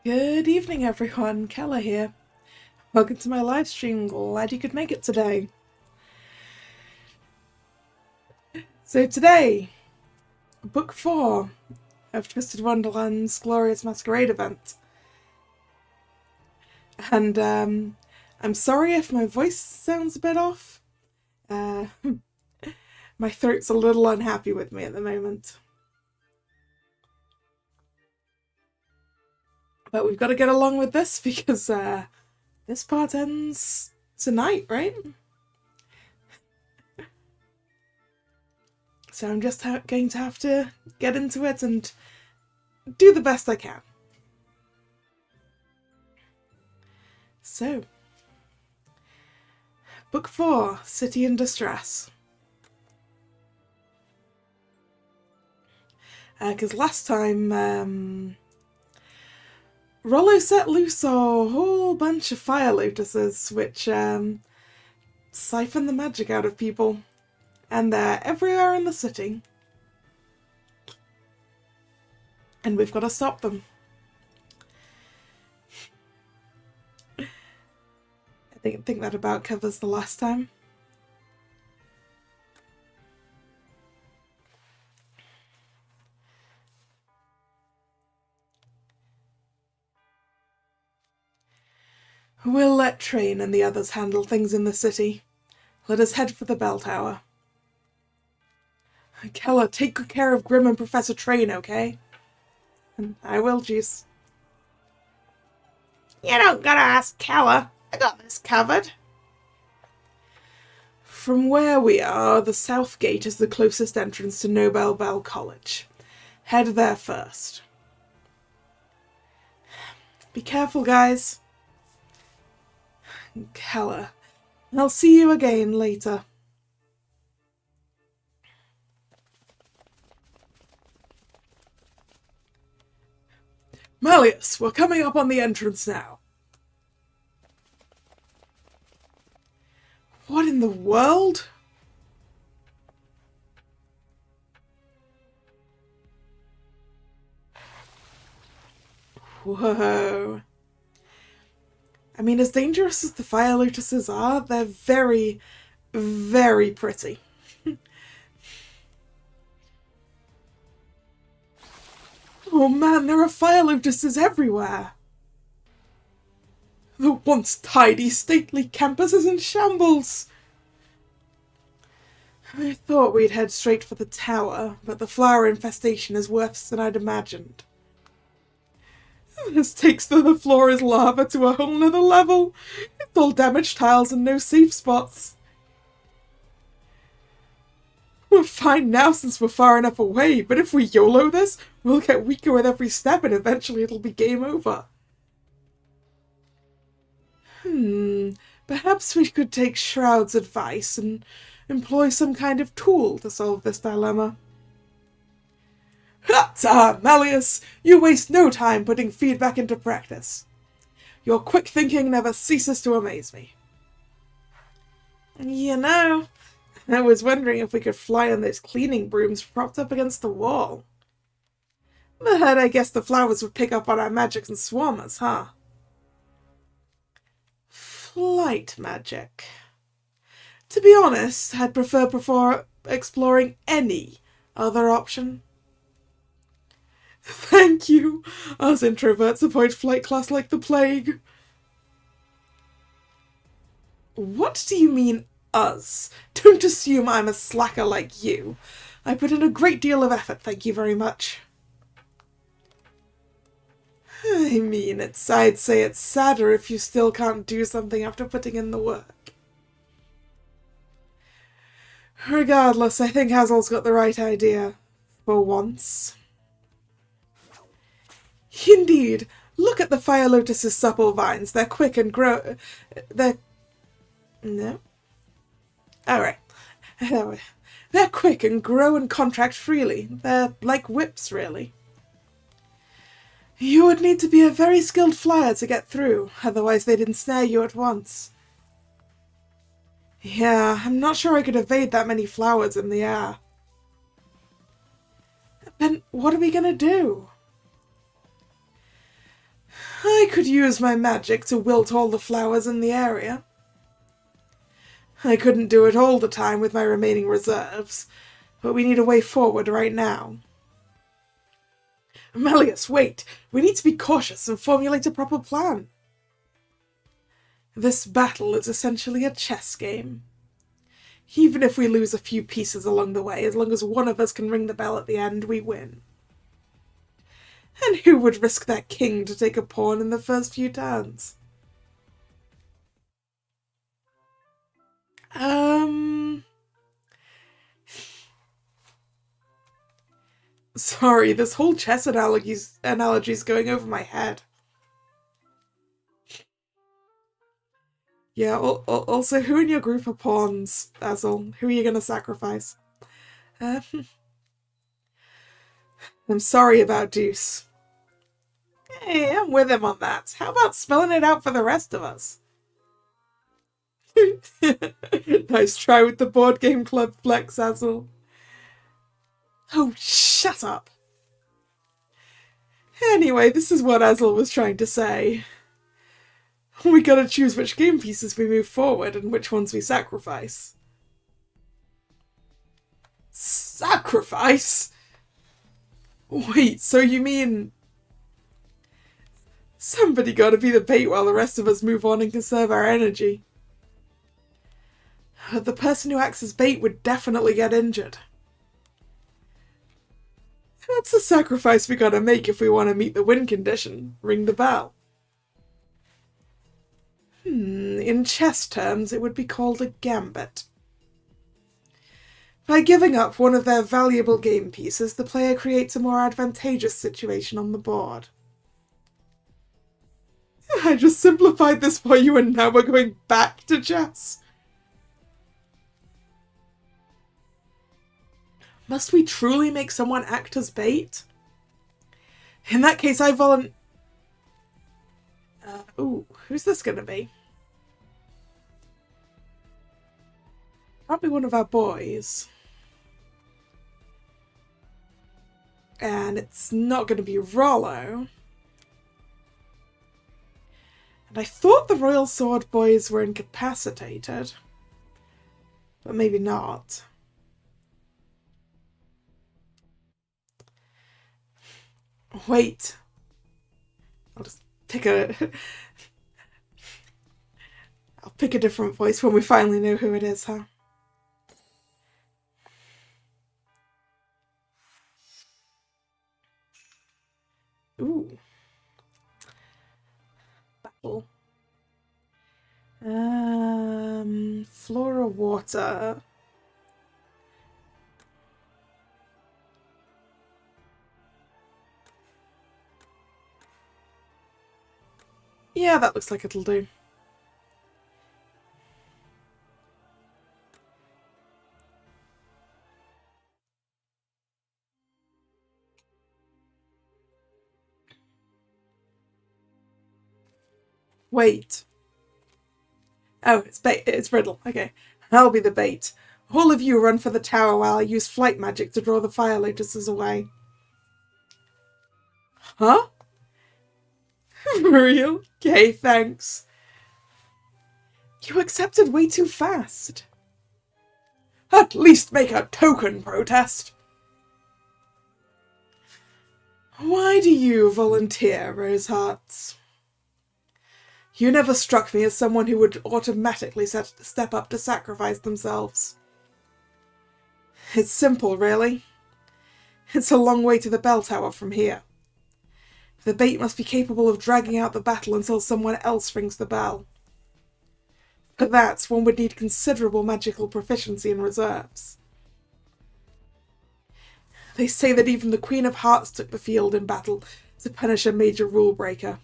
Good evening, everyone. Kalla here. Welcome to my live stream. Glad you could make it today. So today, Book 4 of Twisted Wonderland's Glorious Masquerade event. And I'm sorry if my voice sounds a bit off. My throat's a little unhappy with me at the moment. But we've got to get along with this because this part ends tonight, right? So I'm just going to have to get into it and do the best I can. So, Book 4, City in Distress. Because last time, Rollo set loose a whole bunch of fire lotuses, which siphon the magic out of people. And they're everywhere in the city. And we've got to stop them. I think that about covers the last time. We'll let Train and the others handle things in the city. Let us head for the bell tower. Kalla, take good care of Grim and Professor Train, okay? And I will, Juice. You don't gotta ask Kalla. I got this covered. From where we are, the south gate is the closest entrance to Nobel Bell College. Head there first. Be careful, guys. Kalla, I'll see you again later. Malleus, we're coming up on the entrance now. What in the world? Whoa. I mean, as dangerous as the fire lotuses are, they're very, very pretty. Oh man, there are fire lotuses everywhere! The once tidy, stately campus is in shambles! I thought we'd head straight for the tower, but the flower infestation is worse than I'd imagined. This takes the floor is lava to a whole nother level. It's all damaged tiles and no safe spots. We're fine now since we're far enough away, but if we YOLO this, we'll get weaker with every step and eventually it'll be game over. Perhaps we could take Shroud's advice and employ some kind of tool to solve this dilemma. Ha-ta, Malleus! You waste no time putting feedback into practice. Your quick thinking never ceases to amaze me. You know, I was wondering if we could fly on those cleaning brooms propped up against the wall. But I guess the flowers would pick up on our magic and swarm us, huh? Flight magic. To be honest, I'd prefer before exploring any other option. Thank you. Us introverts avoid flight class like the plague. What do you mean, us. Don't assume I'm a slacker like you. I put in a great deal of effort, thank you very much. I mean, I'd say it's sadder if you still can't do something after putting in the work. Regardless, I think Hazel's got the right idea. For once. Indeed. Look at the fire lotus's supple vines. They're quick and grow... No? Alright. They're quick and grow and contract freely. They're like whips, really. You would need to be a very skilled flyer to get through, otherwise they'd ensnare you at once. Yeah, I'm not sure I could evade that many flowers in the air. Then what are we gonna do? I could use my magic to wilt all the flowers in the area. I couldn't do it all the time with my remaining reserves, but we need a way forward right now. Melius, wait! We need to be cautious and formulate a proper plan. This battle is essentially a chess game. Even if we lose a few pieces along the way, as long as one of us can ring the bell at the end, we win. And who would risk their king to take a pawn in the first few turns? Sorry, this whole chess analogy's going over my head. Yeah, also, who in your group are pawns, Basil? Who are you gonna sacrifice? I'm sorry about Deuce. Hey, I'm with him on that. How about spelling it out for the rest of us? Nice try with the board game club flex, Basil. Oh, shut up! Anyway, this is what Azel was trying to say. We gotta choose which game pieces we move forward and which ones we sacrifice. Sacrifice? Wait, so you mean... Somebody gotta be the bait while the rest of us move on and conserve our energy. The person who acts as bait would definitely get injured. That's a sacrifice we gotta make if we want to meet the win condition. Ring the bell. In chess terms, it would be called a gambit. By giving up one of their valuable game pieces, the player creates a more advantageous situation on the board. I just simplified this for you and now we're going back to chess. Must we truly make someone act as bait? In that case, I ooh, who's this gonna be? Probably one of our boys. And it's not gonna be Rollo. And I thought the Royal Sword boys were incapacitated. But maybe not. Wait. I'll just pick I'll pick a different voice when we finally know who it is, huh? Ooh. Battle. Flora water. Yeah, that looks like it'll do. Wait. Oh, it's bait. It's Riddle. Okay. I'll be the bait. All of you run for the tower while I use flight magic to draw the fire lotuses away. Huh? Real? Okay, thanks. You accepted way too fast. At least make a token protest. Why do you volunteer, Rosehearts? You never struck me as someone who would automatically step up to sacrifice themselves. It's simple, really. It's a long way to the bell tower from here. The bait must be capable of dragging out the battle until someone else rings the bell. For that, one would need considerable magical proficiency and reserves. They say that even the Queen of Hearts took the field in battle to punish a major rule breaker.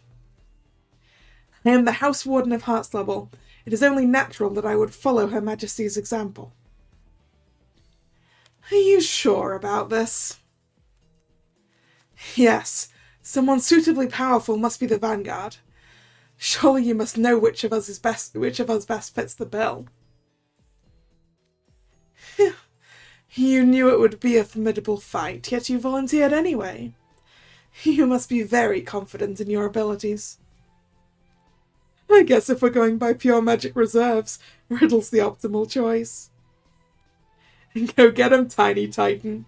I am the House Warden of Heartslubble. It is only natural that I would follow Her Majesty's example. Are you sure about this? Yes, someone suitably powerful must be the vanguard. Surely you must know which of us best fits the bill. You knew it would be a formidable fight, yet you volunteered anyway. You must be very confident in your abilities. I guess if we're going by pure magic reserves, Riddle's the optimal choice. Go get him, Tiny Titan.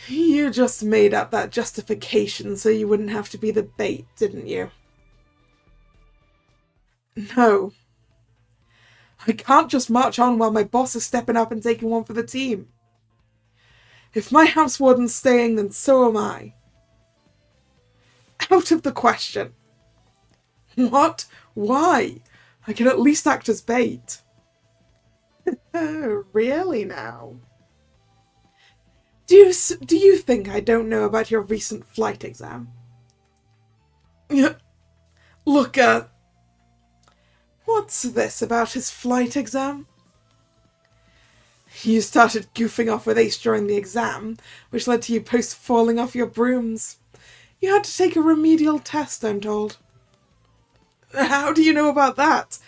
You just made up that justification so you wouldn't have to be the bait, didn't you? No. I can't just march on while my boss is stepping up and taking one for the team. If my house warden's staying, then so am I. Out of the question. What? Why? I can at least act as bait. Really now? Do you think I don't know about your recent flight exam? Look, what's this about his flight exam? You started goofing off with Ace during the exam, which led to you post falling off your brooms. You had to take a remedial test, I'm told. How do you know about that?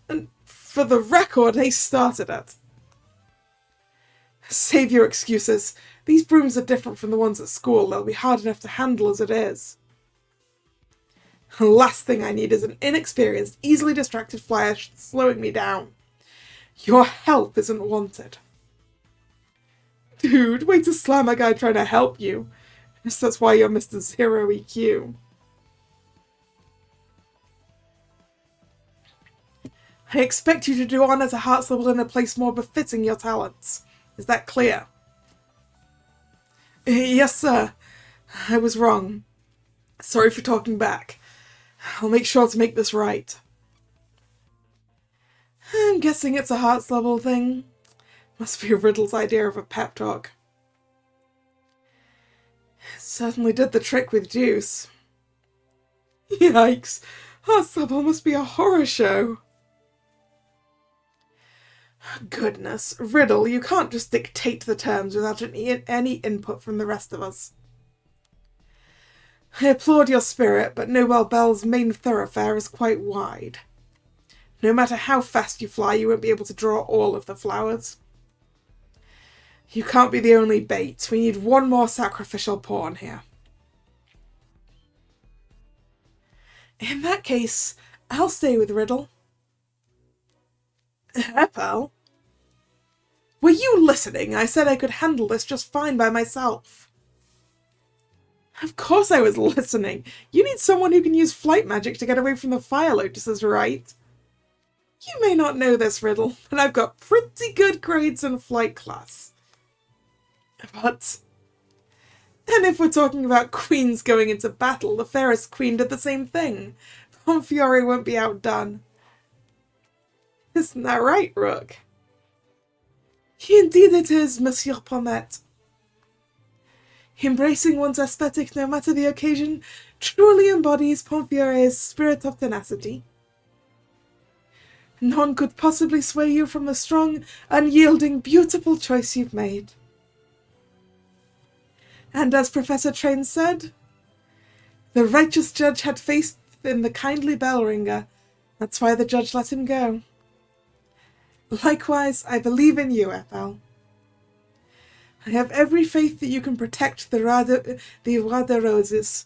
And for the record, Ace started it. Save your excuses. These brooms are different from the ones at school. They'll be hard enough to handle as it is. The last thing I need is an inexperienced, easily distracted flyer slowing me down. Your help isn't wanted. Dude, way to slam a guy trying to help you. Guess that's why you're Mr. Zero EQ. I expect you to do honour to Heartslubble in a place more befitting your talents. Is that clear? Yes, sir. I was wrong. Sorry for talking back. I'll make sure to make this right. I'm guessing it's a Heartslubble thing. Must be Riddle's idea of a pep talk. It certainly did the trick with Deuce. Yikes. Heartslubble must be a horror show. Goodness, Riddle, you can't just dictate the terms without any input from the rest of us. I applaud your spirit, but Nobel Bell's main thoroughfare is quite wide. No matter how fast you fly, you won't be able to draw all of the flowers. You can't be the only bait. We need one more sacrificial pawn here. In that case, I'll stay with Riddle. Epel? Were you listening? I said I could handle this just fine by myself. Of course I was listening. You need someone who can use flight magic to get away from the fire lotuses, right? You may not know this, Riddle, but I've got pretty good grades in flight class. But... And if we're talking about queens going into battle, the fairest queen did the same thing. Pomfiore won't be outdone. Isn't that right, Rook? Indeed it is, Monsieur Pommet. Embracing one's aesthetic no matter the occasion truly embodies Pompiore's spirit of tenacity. None could possibly sway you from the strong, unyielding, beautiful choice you've made. And as Professor Train said, the righteous judge had faith in the kindly bell ringer. That's why the judge let him go. Likewise, I believe in you, Ethel. I have every faith that you can protect the Roi de Roses.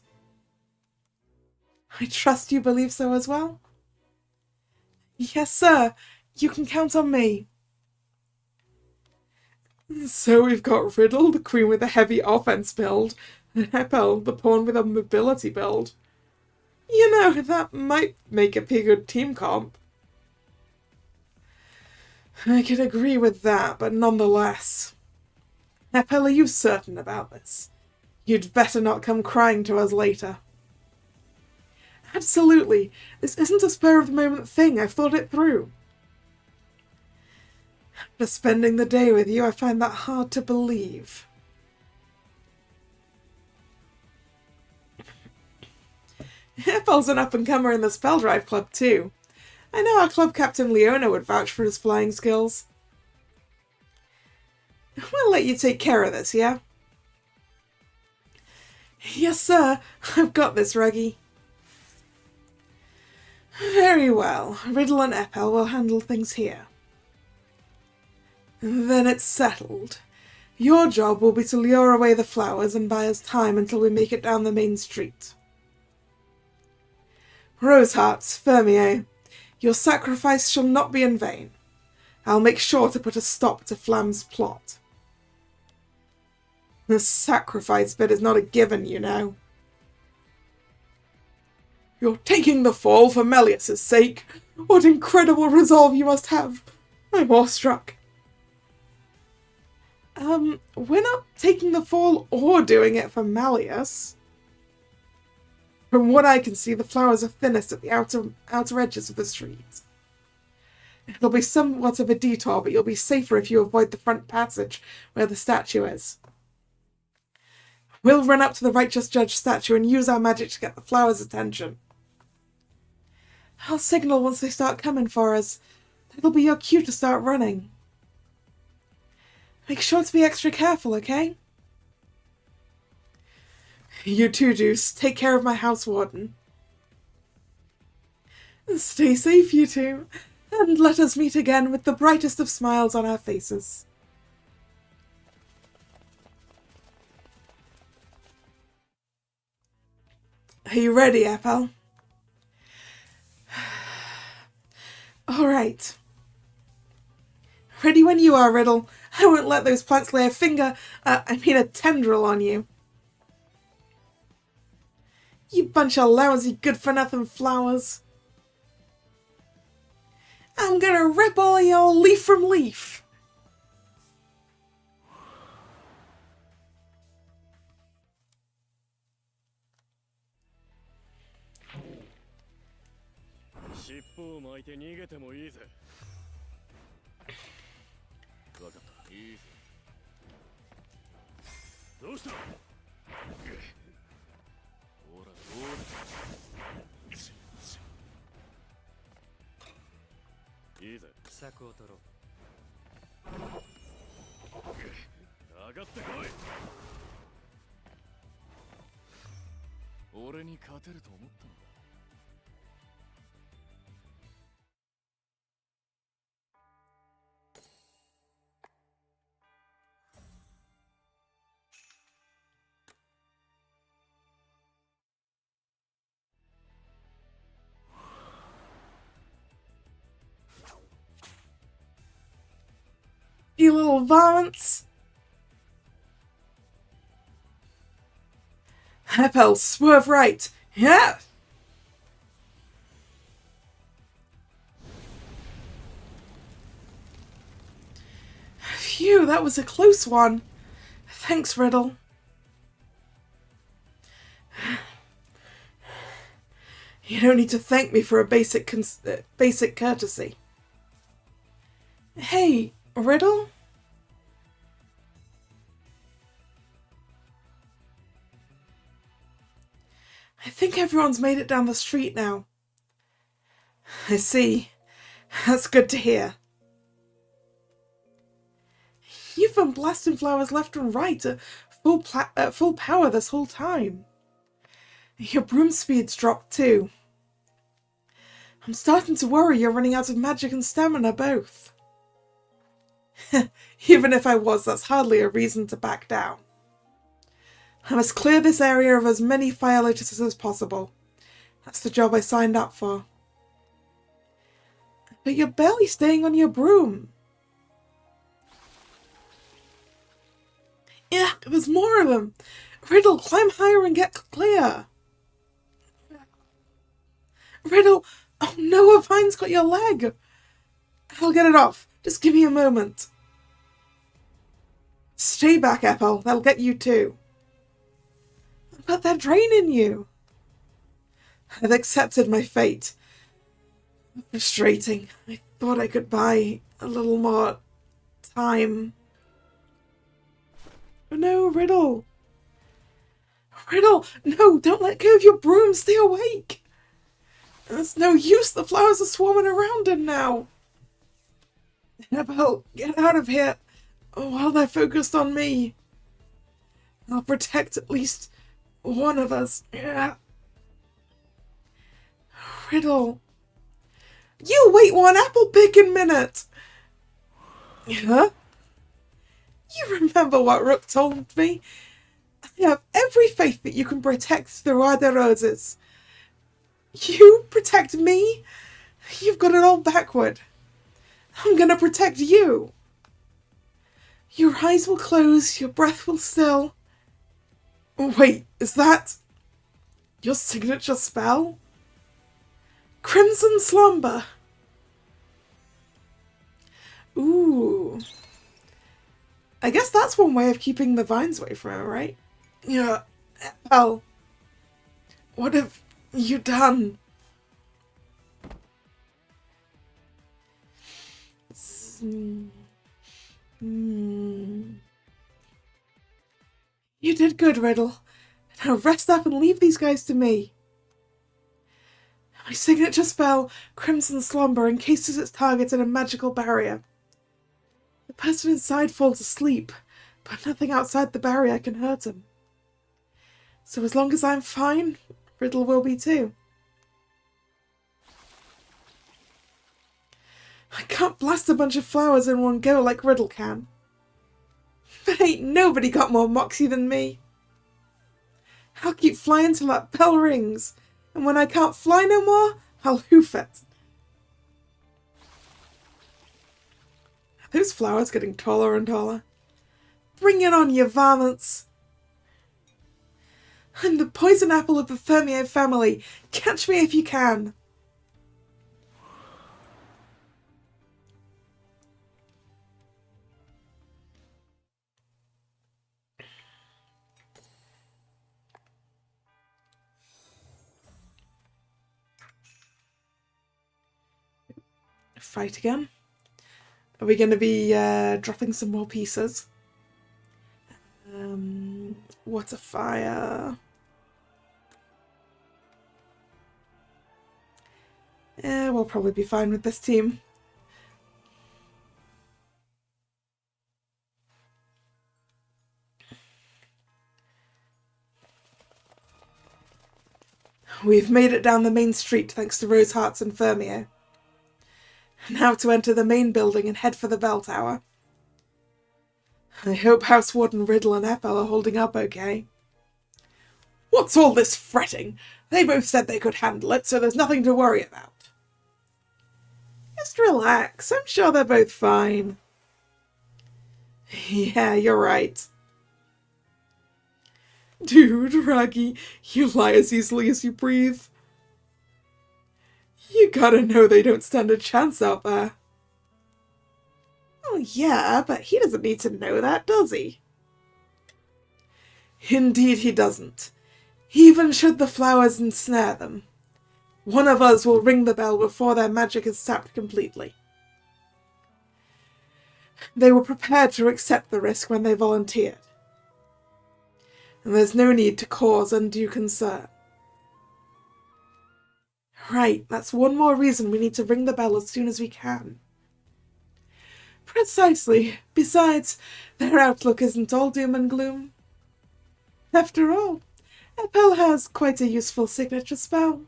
I trust you believe so as well? Yes, sir. You can count on me. So we've got Riddle, the queen with a heavy offense build, and Ethel, the pawn with a mobility build. You know, that might make it be a good team comp. I could agree with that, but nonetheless. Epel, are you certain about this? You'd better not come crying to us later. Absolutely. This isn't a spur-of-the-moment thing. I've thought it through. After spending the day with you, I find that hard to believe. Epel's an up-and-comer in the Spell Drive Club, too. I know our club captain Leona would vouch for his flying skills. We'll let you take care of this, yeah? Yes, sir. I've got this, Reggie. Very well. Riddle and Epel will handle things here. Then it's settled. Your job will be to lure away the flowers and buy us time until we make it down the main street. Rosehearts, Fermier, your sacrifice shall not be in vain. I'll make sure to put a stop to Flam's plot. The sacrifice bit is not a given, you know. You're taking the fall for Melius's sake. What incredible resolve you must have. I'm awestruck. We're not taking the fall or doing it for Malleus. From what I can see, the flowers are thinnest at the outer edges of the street. It'll be somewhat of a detour, but you'll be safer if you avoid the front passage where the statue is. We'll run up to the Righteous Judge statue and use our magic to get the flowers' attention. I'll signal once they start coming for us. It'll be your cue to start running. Make sure to be extra careful, okay? You too, Deuce. Take care of my house warden. Stay safe, you two, and let us meet again with the brightest of smiles on our faces. Are you ready, Epel? All right. Ready when you are, Riddle. I won't let those plants lay a tendril on you. You bunch of lousy good-for-nothing flowers. I'm gonna rip all y'all leaf from leaf. You little varmints. Epel, swerve right. Yeah. Phew, that was a close one. Thanks, Riddle. You don't need to thank me for a basic courtesy. Hey, Riddle? I think everyone's made it down the street now. I see. That's good to hear. You've been blasting flowers left and right at full power this whole time. Your broom speed's dropped too. I'm starting to worry you're running out of magic and stamina both. Even if I was, that's hardly a reason to back down. I must clear this area of as many fire lotuses as possible. That's the job I signed up for. But you're barely staying on your broom. Yeah, there's more of them. Riddle, climb higher and get clear. Riddle! Oh no, a vine's got your leg! I'll get it off. Just give me a moment. Stay back, Ethel. They'll get you too. But they're draining you. I've accepted my fate. Frustrating. I thought I could buy a little more time. Oh no, Riddle. Riddle, no, don't let go of your broom. Stay awake. There's no use. The flowers are swarming around him now. Annabelle, get out of here while they're focused on me. I'll protect at least one of us. Yeah. Riddle. You wait one apple picking minute. Huh? You remember what Rook told me? I have every faith that you can protect the Rider Roses. You protect me? You've got it all backward. I'm gonna protect you. Your eyes will close, your breath will still. Wait, is that your signature spell? Crimson Slumber. Ooh. I guess that's one way of keeping the vines away from her, right? Yeah. Well, what have you done? You did good, Riddle. Now rest up and leave these guys to me. My signature spell, Crimson Slumber, encases its target in a magical barrier. The person inside falls asleep, but nothing outside the barrier can hurt him. So as long as I'm fine, Riddle will be too. I can't blast a bunch of flowers in one go like Riddle can. But ain't nobody got more moxie than me. I'll keep flying till that bell rings, and when I can't fly no more, I'll hoof it. Are those flowers getting taller and taller? Bring it on, you varmints! I'm the poison apple of the Fermier family. Catch me if you can. Fight again? Are we going to be dropping some more pieces? Water fire. Yeah, we'll probably be fine with this team. We've made it down the main street thanks to Rose Hearts and Fermier. Now to enter the main building and head for the bell tower. I hope House Warden Riddle and Ethel are holding up okay. What's all this fretting? They both said they could handle it, so there's nothing to worry about. Just relax. I'm sure they're both fine. Yeah, you're right. Dude, Raggy, you lie as easily as you breathe. You gotta know they don't stand a chance out there. Oh yeah, but he doesn't need to know that, does he? Indeed he doesn't. Even should the flowers ensnare them. One of us will ring the bell before their magic is sapped completely. They were prepared to accept the risk when they volunteered. And there's no need to cause undue concern. Right, that's one more reason we need to ring the bell as soon as we can. Precisely. Besides, their outlook isn't all doom and gloom. After all, Ethel has quite a useful signature spell.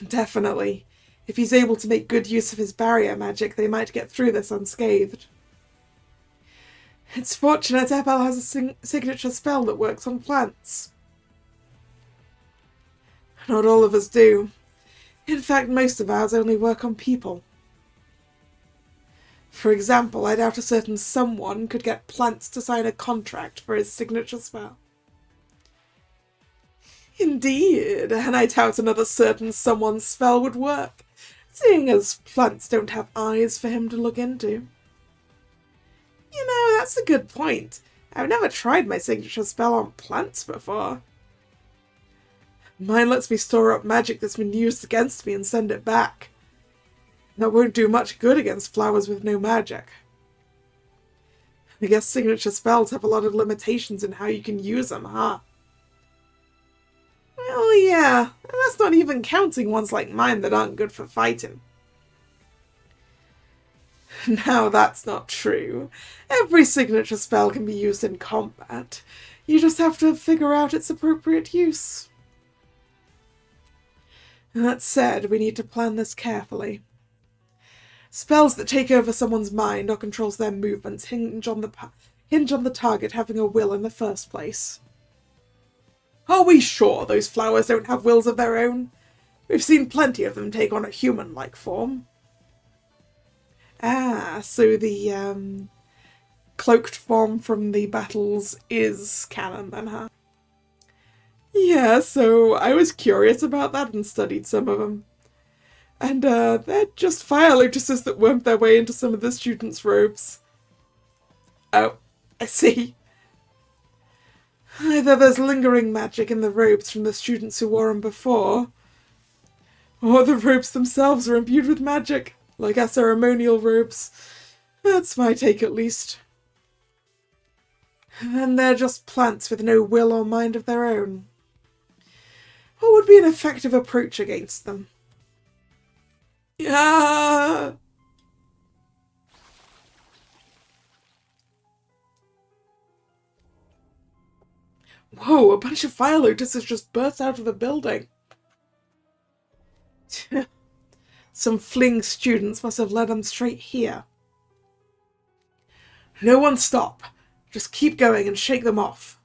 Definitely. If he's able to make good use of his barrier magic, they might get through this unscathed. It's fortunate Ethel has a signature spell that works on plants. Not all of us do. In fact, most of ours only work on people. For example, I doubt a certain someone could get plants to sign a contract for his signature spell. Indeed, and I doubt another certain someone's spell would work, seeing as plants don't have eyes for him to look into. You know, that's a good point. I've never tried my signature spell on plants before. Mine lets me store up magic that's been used against me and send it back. That won't do much good against flowers with no magic. I guess signature spells have a lot of limitations in how you can use them, huh? Well, yeah, and that's not even counting ones like mine that aren't good for fighting. Now that's not true. Every signature spell can be used in combat. You just have to figure out its appropriate use. That said, we need to plan this carefully. Spells that take over someone's mind or controls their movements hinge on the target having a will in the first place. Are we sure those flowers don't have wills of their own? We've seen plenty of them take on a human-like form. Ah, so the cloaked form from the battles is canon then, huh? Yeah, so I was curious about that and studied some of them. And they're just fire lotuses that wormed their way into some of the students' robes. Oh, I see. Either there's lingering magic in the robes from the students who wore them before, or the robes themselves are imbued with magic, like our ceremonial robes. That's my take, at least. And then they're just plants with no will or mind of their own. What would be an effective approach against them? Yeah. Whoa, a bunch of fire lotuses just burst out of the building. Some fleeing students must have led them straight here. No one stop. Just keep going and shake them off.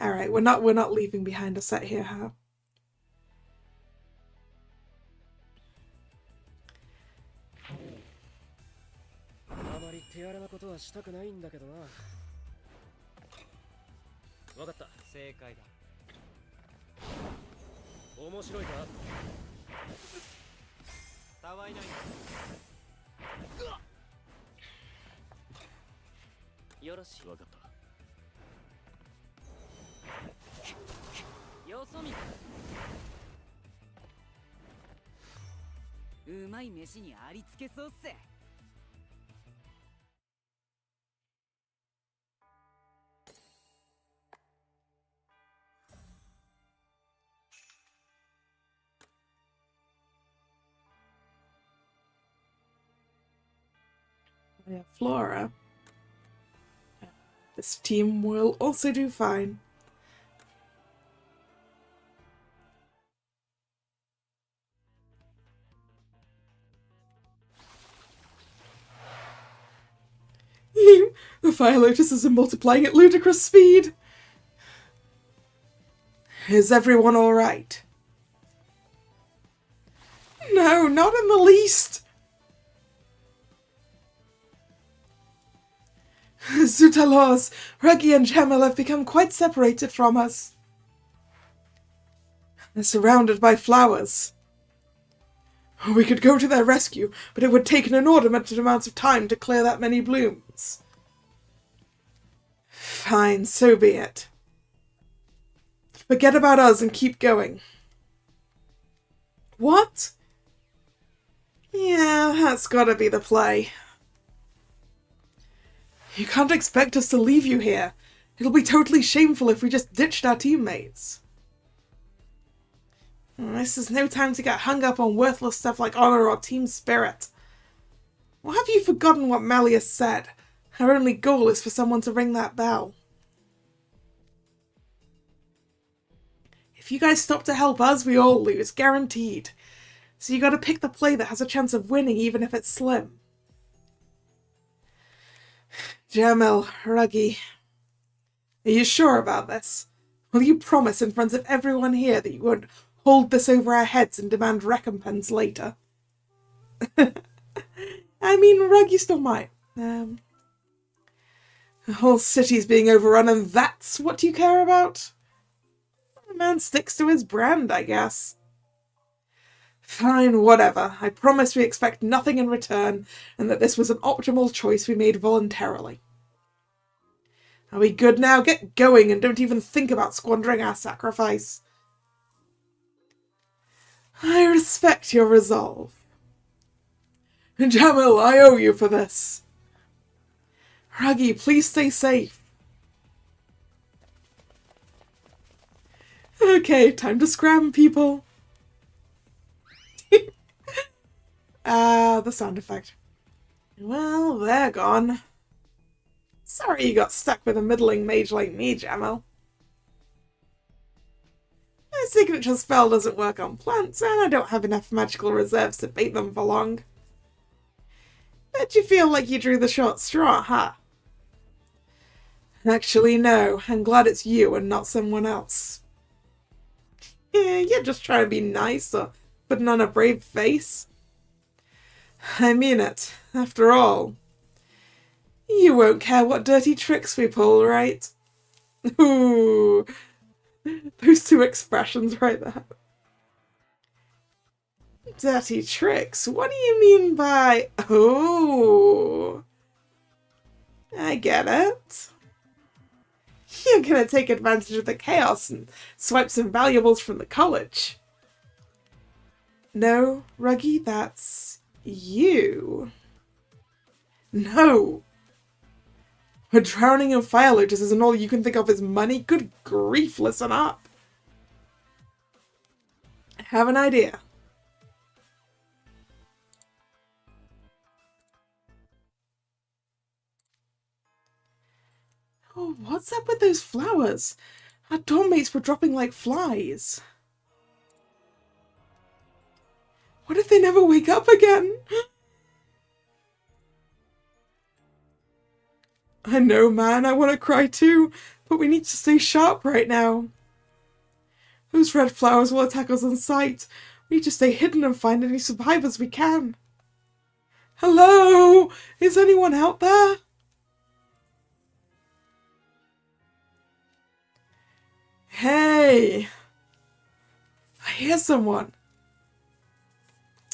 Alright, we're not leaving behind a set here, huh? Yeah, Flora. This team will also do fine. The fire lotuses are multiplying at ludicrous speed. Is everyone alright? No, not in the least. Zutalos, Ruggy and Jamil have become quite separated from us. They're surrounded by flowers. We could go to their rescue, but it would take an inordinate amount of time to clear that many blooms. Fine, so be it. Forget about us and keep going. What? Yeah, that's gotta be the play. You can't expect us to leave you here. It'll be totally shameful if we just ditched our teammates. This is no time to get hung up on worthless stuff like honor or team spirit. Or have you forgotten what Malleus said? Our only goal is for someone to ring that bell. If you guys stop to help us, we all lose, guaranteed. So you gotta pick the play that has a chance of winning, even if it's slim. Jamil, Ruggy, are you sure about this? Will you promise in front of everyone here that you won't hold this over our heads and demand recompense later? I mean, Ruggy still might. The whole city's being overrun and that's what you care about? The man sticks to his brand, I guess. Fine, whatever. I promise we expect nothing in return and that this was an optimal choice we made voluntarily. Are we good now? Get going and don't even think about squandering our sacrifice. I respect your resolve. Jamil, I owe you for this. Ruggy, please stay safe. Okay, time to scram, people. The sound effect. Well, they're gone. Sorry you got stuck with a middling mage like me, Jamil. My signature spell doesn't work on plants, and I don't have enough magical reserves to bait them for long. Bet you feel like you drew the short straw, huh? Actually, no. I'm glad it's you and not someone else. Yeah, you're just trying to be nice or putting on a brave face. I mean it. After all, you won't care what dirty tricks we pull, right? Ooh, those two expressions right there. Dirty tricks? What do you mean by... Oh, I get it. You're gonna take advantage of the chaos and swipe some valuables from the college. No, Ruggy, that's you. No. We're drowning in fire lotuses and all you can think of is money? Good grief, listen up. I have an idea. Oh, what's up with those flowers? Our dorm mates were dropping like flies. What if they never wake up again? I know, man, I want to cry too, but we need to stay sharp right now. Those red flowers will attack us on sight. We need to stay hidden and find any survivors we can. Hello? Is anyone out there? Hey! I hear someone.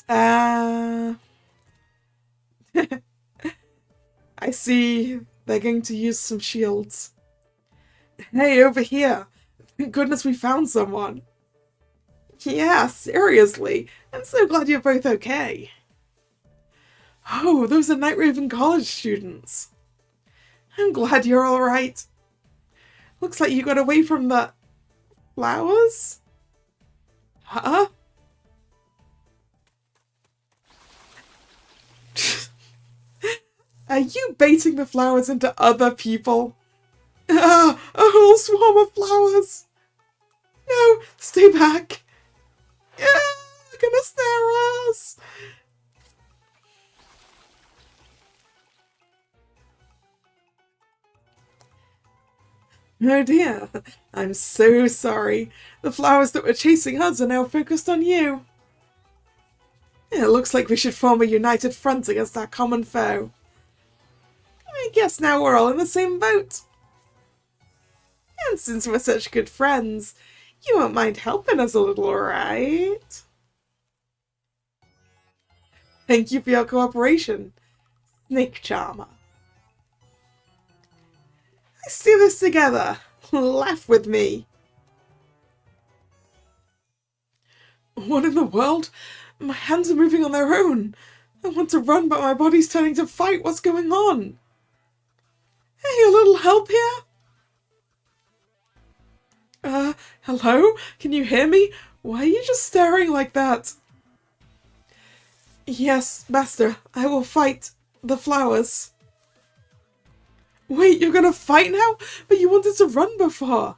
I see they're going to use some shields. Hey, over here. Thank goodness we found someone. Yeah, seriously. I'm so glad you're both okay. Oh, those are Night Raven College students. I'm glad you're alright. Looks like you got away from the... flowers? Huh? Are you baiting the flowers into other people? Ah, a whole swarm of flowers! No, stay back! Yeah, they're gonna snare us! Oh dear, I'm so sorry. The flowers that were chasing us are now focused on you. It looks like we should form a united front against our common foe. I guess now we're all in the same boat. And since we're such good friends, you won't mind helping us a little, right? Thank you for your cooperation, Snake Charmer. Let's do this together. Laugh with me. What in the world? My hands are moving on their own. I want to run, but my body's turning to fight. What's going on? Hey, a little help here? Hello? Can you hear me? Why are you just staring like that? Yes, master, I will fight the flowers. Wait, you're gonna fight now? But you wanted to run before.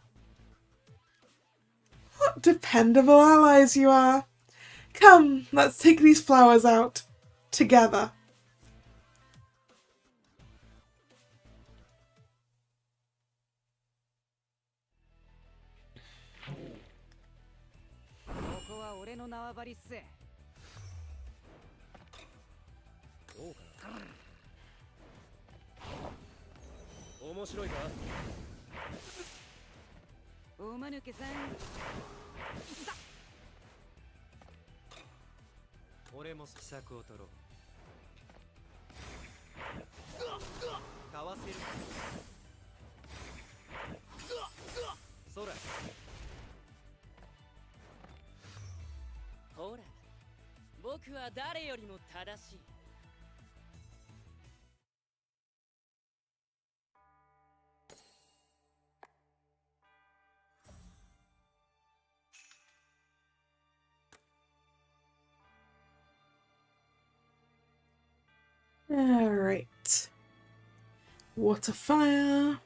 What dependable allies you are. Come, let's take these flowers out. Together. Alright. Water fire.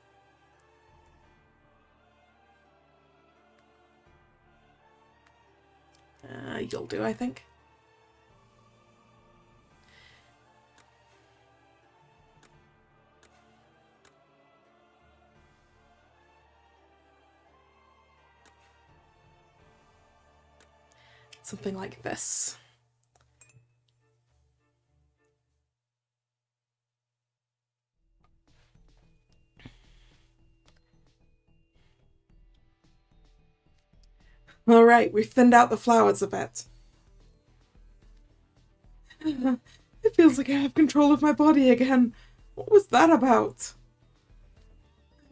You'll do, I think. Something like this. Alright, we've thinned out the flowers a bit. It feels like I have control of my body again. What was that about?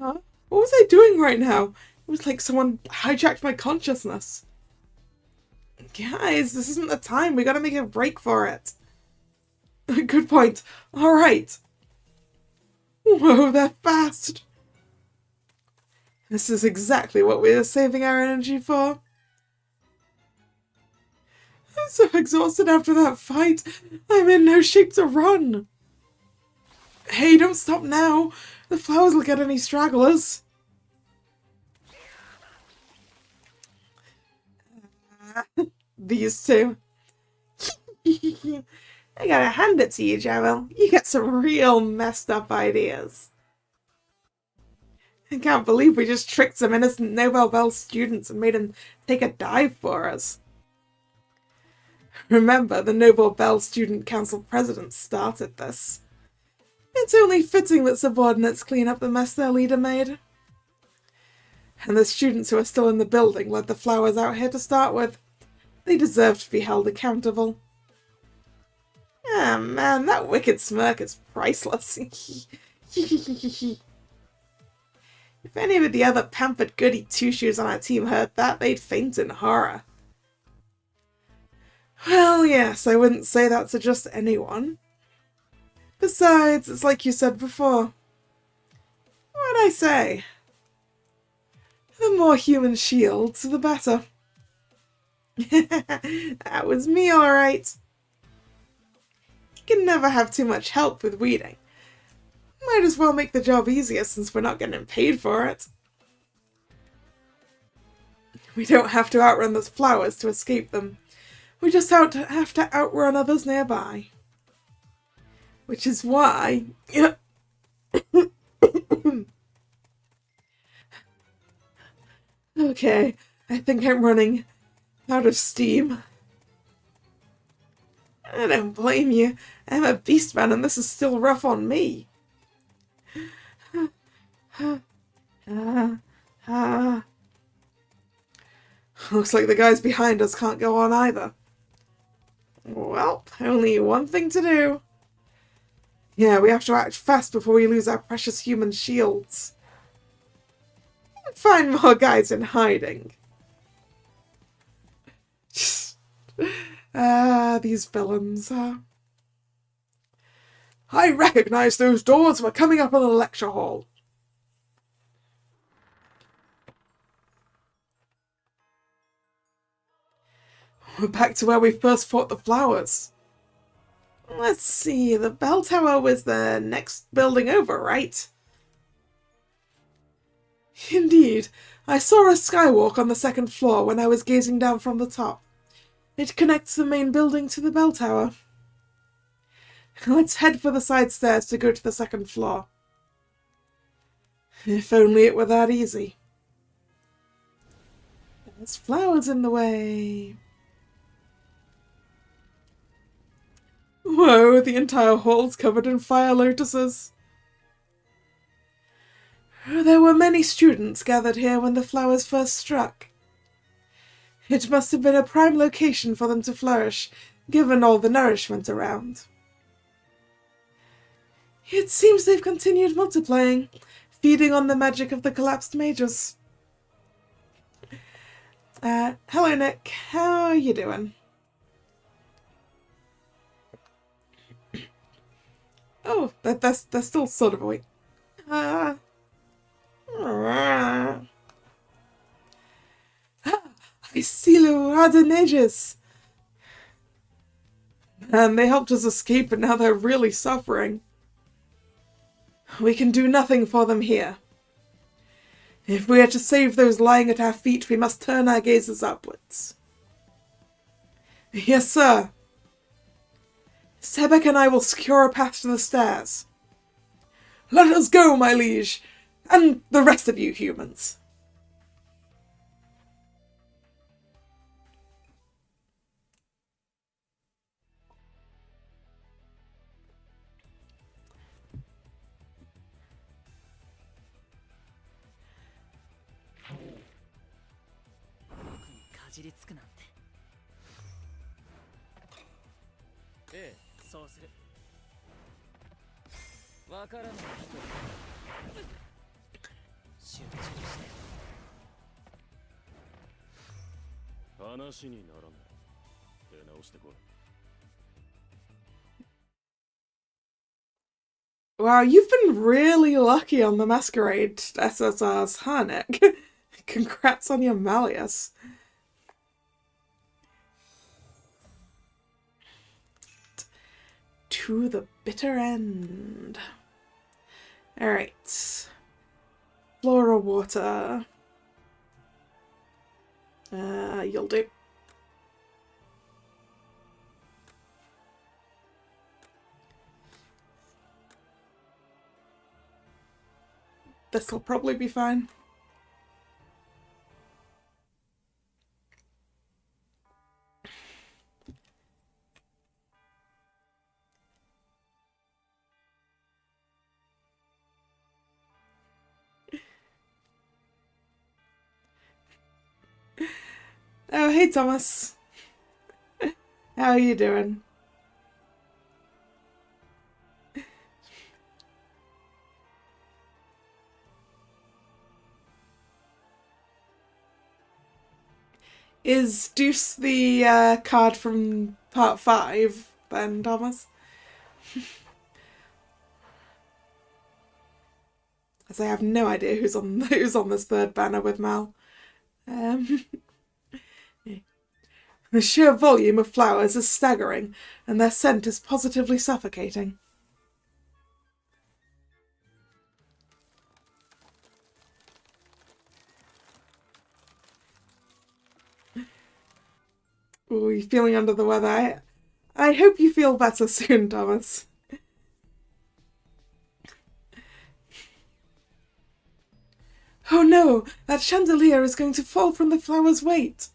Huh? What was I doing right now? It was like someone hijacked my consciousness. Guys, this isn't the time. We gotta make a break for it. Good point. Alright. Whoa, they're fast. This is exactly what we are saving our energy for. I'm so exhausted after that fight. I'm in no shape to run. Hey, don't stop now. The flowers will get any stragglers. These two. I gotta hand it to you, Javel. You got some real messed up ideas. I can't believe we just tricked some innocent Nobel Bell students and made them take a dive for us. Remember, the Nobel Bell Student Council president started this. It's only fitting that subordinates clean up the mess their leader made. And the students who are still in the building led the flowers out here to start with. They deserve to be held accountable. Ah, man, that wicked smirk is priceless. If any of the other pampered goody two-shoes on our team heard that, they'd faint in horror. Well, yes, I wouldn't say that to just anyone. Besides, it's like you said before. What'd I say? The more human shields, the better. That was me, alright. You can never have too much help with weeding. Might as well make the job easier since we're not getting paid for it. We don't have to outrun the flowers to escape them. We just have to outrun others nearby. Which is why... Okay, I think I'm running out of steam. I don't blame you. I'm a beast man and this is still rough on me. Looks like the guys behind us can't go on either. Well, only one thing to do. Yeah, we have to act fast before we lose our precious human shields. And find more guys in hiding. These villains. I recognize those doors. We're coming up on the lecture hall. We're back to where we first fought the flowers. Let's see, the bell tower was the next building over, right? Indeed. I saw a skywalk on the second floor when I was gazing down from the top. It connects the main building to the bell tower. Let's head for the side stairs to go to the second floor. If only it were that easy. There's flowers in the way. Whoa, the entire hall's covered in fire lotuses. There were many students gathered here when the flowers first struck. It must have been a prime location for them to flourish, given all the nourishment around. It seems they've continued multiplying, feeding on the magic of the collapsed mages. Hello Nick, how are you doing? Oh, that's still sort of awake. I see Radinages. And they helped us escape, and now they're really suffering. We can do nothing for them here. If we are to save those lying at our feet, we must turn our gazes upwards. Yes, sir. Sebek and I will secure a path to the stairs. Let us go, my liege, and the rest of you humans. Wow, you've been really lucky on the Masquerade SSRs, huh, Nick? Congrats on your Malleus. To the bitter end. Alright. Flora water. You'll do. This'll probably be fine. Oh, hey Thomas. How are you doing? Is Deuce the card from part 5 then, Thomas? As I have no idea who's on this third banner with Mal. The sheer volume of flowers is staggering, and their scent is positively suffocating. Ooh, you feeling under the weather? I hope you feel better soon, Thomas. Oh no! That chandelier is going to fall from the flower's weight!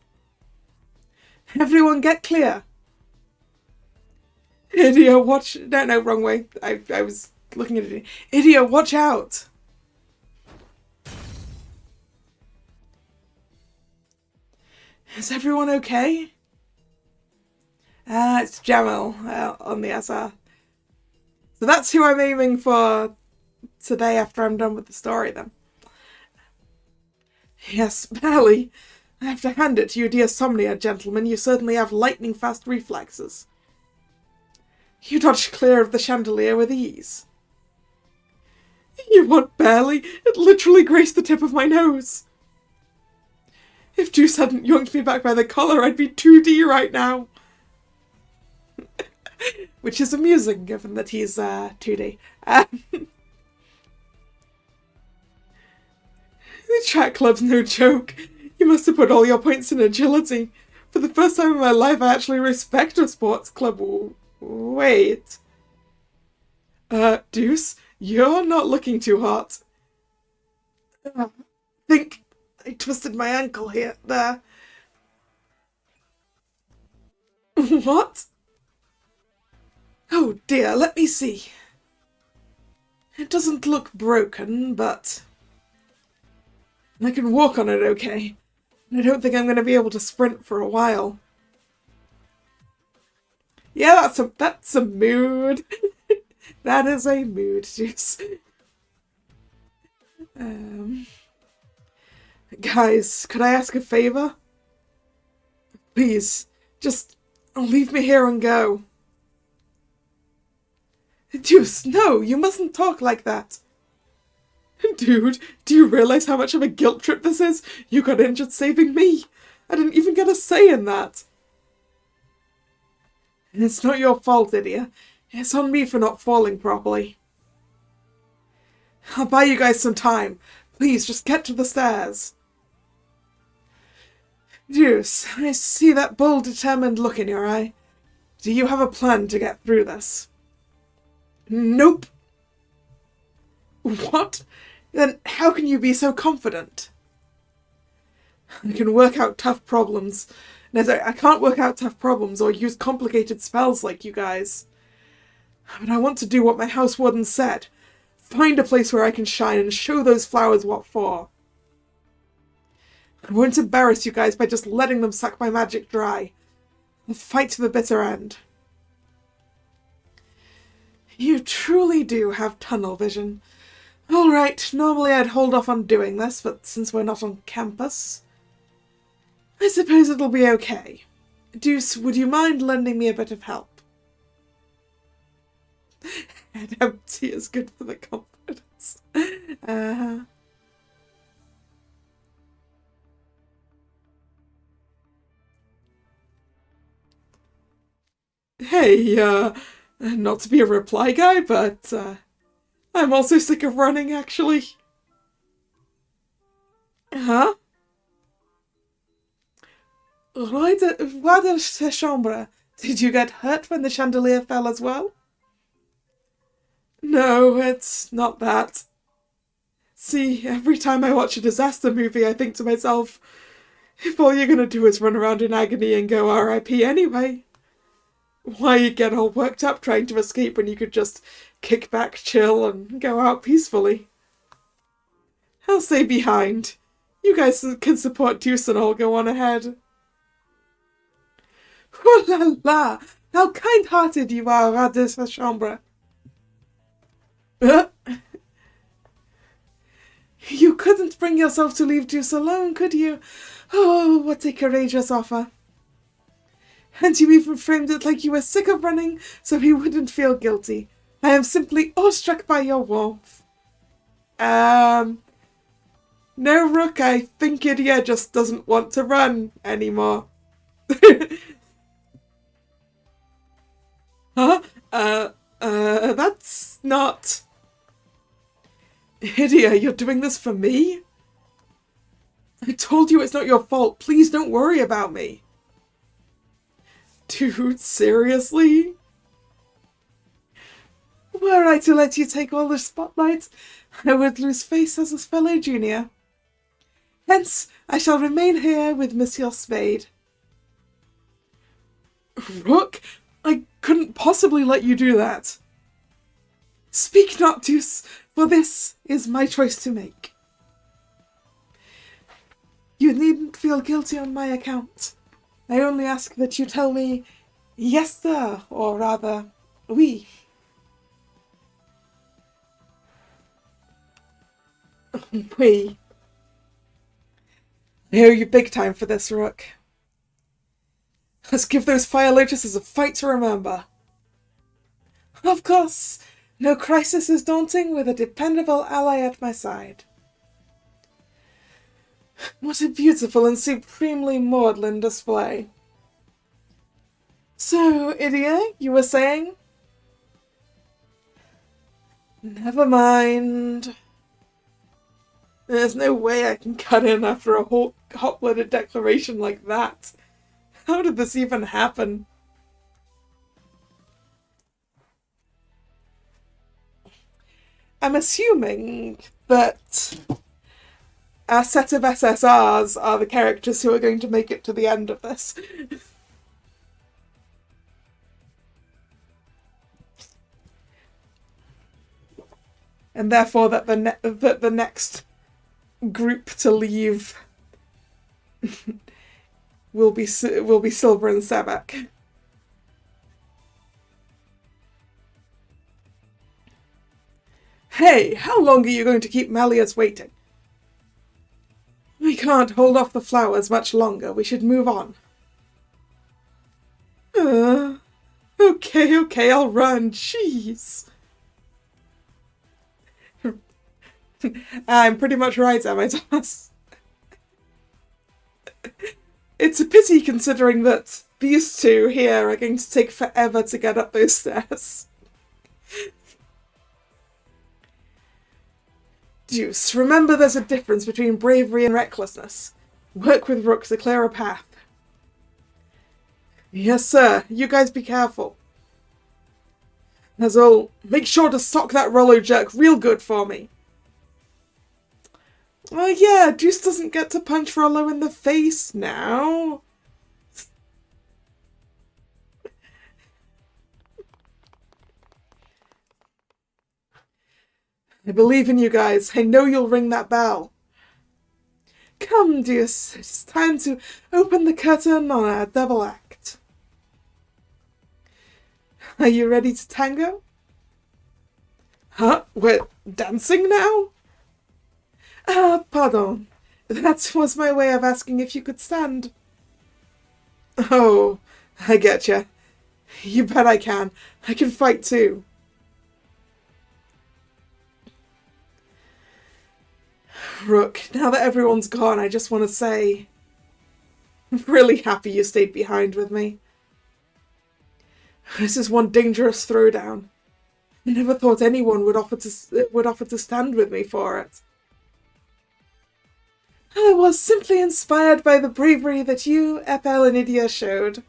Everyone get clear! Idia, watch... No, wrong way. I was looking at it. Idia, watch out! Is everyone okay? It's Jamal on the SR. So that's who I'm aiming for today after I'm done with the story then. Yes, barely. I have to hand it to you, dear Somnia, gentlemen. You certainly have lightning-fast reflexes. You dodged clear of the chandelier with ease. You what, barely? It literally grazed the tip of my nose. If Juice hadn't yoinked me back by the collar, I'd be 2D right now. Which is amusing, given that he's 2D. The track club's no joke. You must have put all your points in agility. For the first time in my life, I actually respect a sports club. Wait. Deuce, you're not looking too hot. I think I twisted my ankle here. There. What? Oh dear, let me see. It doesn't look broken, but I can walk on it okay. I don't think I'm going to be able to sprint for a while. Yeah, that's a mood. That is a mood, Juice. Guys, could I ask a favor? Please, just leave me here and go. Juice, no, you mustn't talk like that. Dude, do you realize how much of a guilt trip this is? You got injured saving me. I didn't even get a say in that. It's not your fault, idiot. It's on me for not falling properly. I'll buy you guys some time. Please, just get to the stairs. Juice, I see that bold, determined look in your eye. Do you have a plan to get through this? Nope. What? Then how can you be so confident? I can work out tough problems. No, sorry, I can't work out tough problems or use complicated spells like you guys. But I want to do what my house warden said. Find a place where I can shine and show those flowers what for. I won't embarrass you guys by just letting them suck my magic dry. I'll fight to the bitter end. You truly do have tunnel vision. Alright, normally I'd hold off on doing this, but since we're not on campus, I suppose it'll be okay. Deuce, would you mind lending me a bit of help? Head empty is good for the confidence. Hey, not to be a reply guy, but I'm also sick of running, actually. Huh? Roi de chambre. Did you get hurt when the chandelier fell as well? No, it's not that. See, every time I watch a disaster movie, I think to myself, if all you're gonna do is run around in agony and go R.I.P. anyway, why get all worked up trying to escape when you could just kick back, chill, and go out peacefully? I'll stay behind. You guys can support Deuce and I'll go on ahead. Oh la la! How kind-hearted you are, rat de sa chambre. You couldn't bring yourself to leave Deuce alone, could you? Oh, what a courageous offer. And you even framed it like you were sick of running, so he wouldn't feel guilty. I am simply awestruck by your warmth. No, Rook, I think Idia just doesn't want to run anymore. Huh? That's not... Idia, you're doing this for me? I told you it's not your fault. Please don't worry about me. Dude, seriously? Were I to let you take all the spotlight, I would lose face as a fellow junior. Hence, I shall remain here with Monsieur Spade. Rook, I couldn't possibly let you do that. Speak not, Deuce, for this is my choice to make. You needn't feel guilty on my account. I only ask that you tell me, yes sir, or rather, oui. Oui. I owe you big time for this, Rook. Let's give those fire lotuses a fight to remember. Of course, no crisis is daunting with a dependable ally at my side. What a beautiful and supremely maudlin display. So, Idia, you were saying? Never mind. There's no way I can cut in after a whole hot-blooded declaration like that. How did this even happen? I'm assuming that our set of SSRs are the characters who are going to make it to the end of this. And therefore that the next group to leave will be Silver and Sebek. Hey, how long are you going to keep Malleus waiting? We can't hold off the flowers much longer. We should move on. Okay, I'll run. Jeez. I'm pretty much right, am I, Thomas? It's a pity considering that these two here are going to take forever to get up those stairs. Deuce, remember there's a difference between bravery and recklessness. Work with Rook to clear a path. Yes, sir. You guys be careful. Azul, make sure to sock that Rollo jerk real good for me. Oh yeah, Deuce doesn't get to punch Rollo in the face now. I believe in you guys. I know you'll ring that bell. Come, Deuce. It's time to open the curtain on our double act. Are you ready to tango? Huh? We're dancing now? Pardon. That was my way of asking if you could stand. Oh, I getcha. You bet I can. I can fight too. Rook, now that everyone's gone, I just want to say I'm really happy you stayed behind with me. This is one dangerous throwdown. I never thought anyone would offer to stand with me for it. I was simply inspired by the bravery that you, Epel and Idia showed.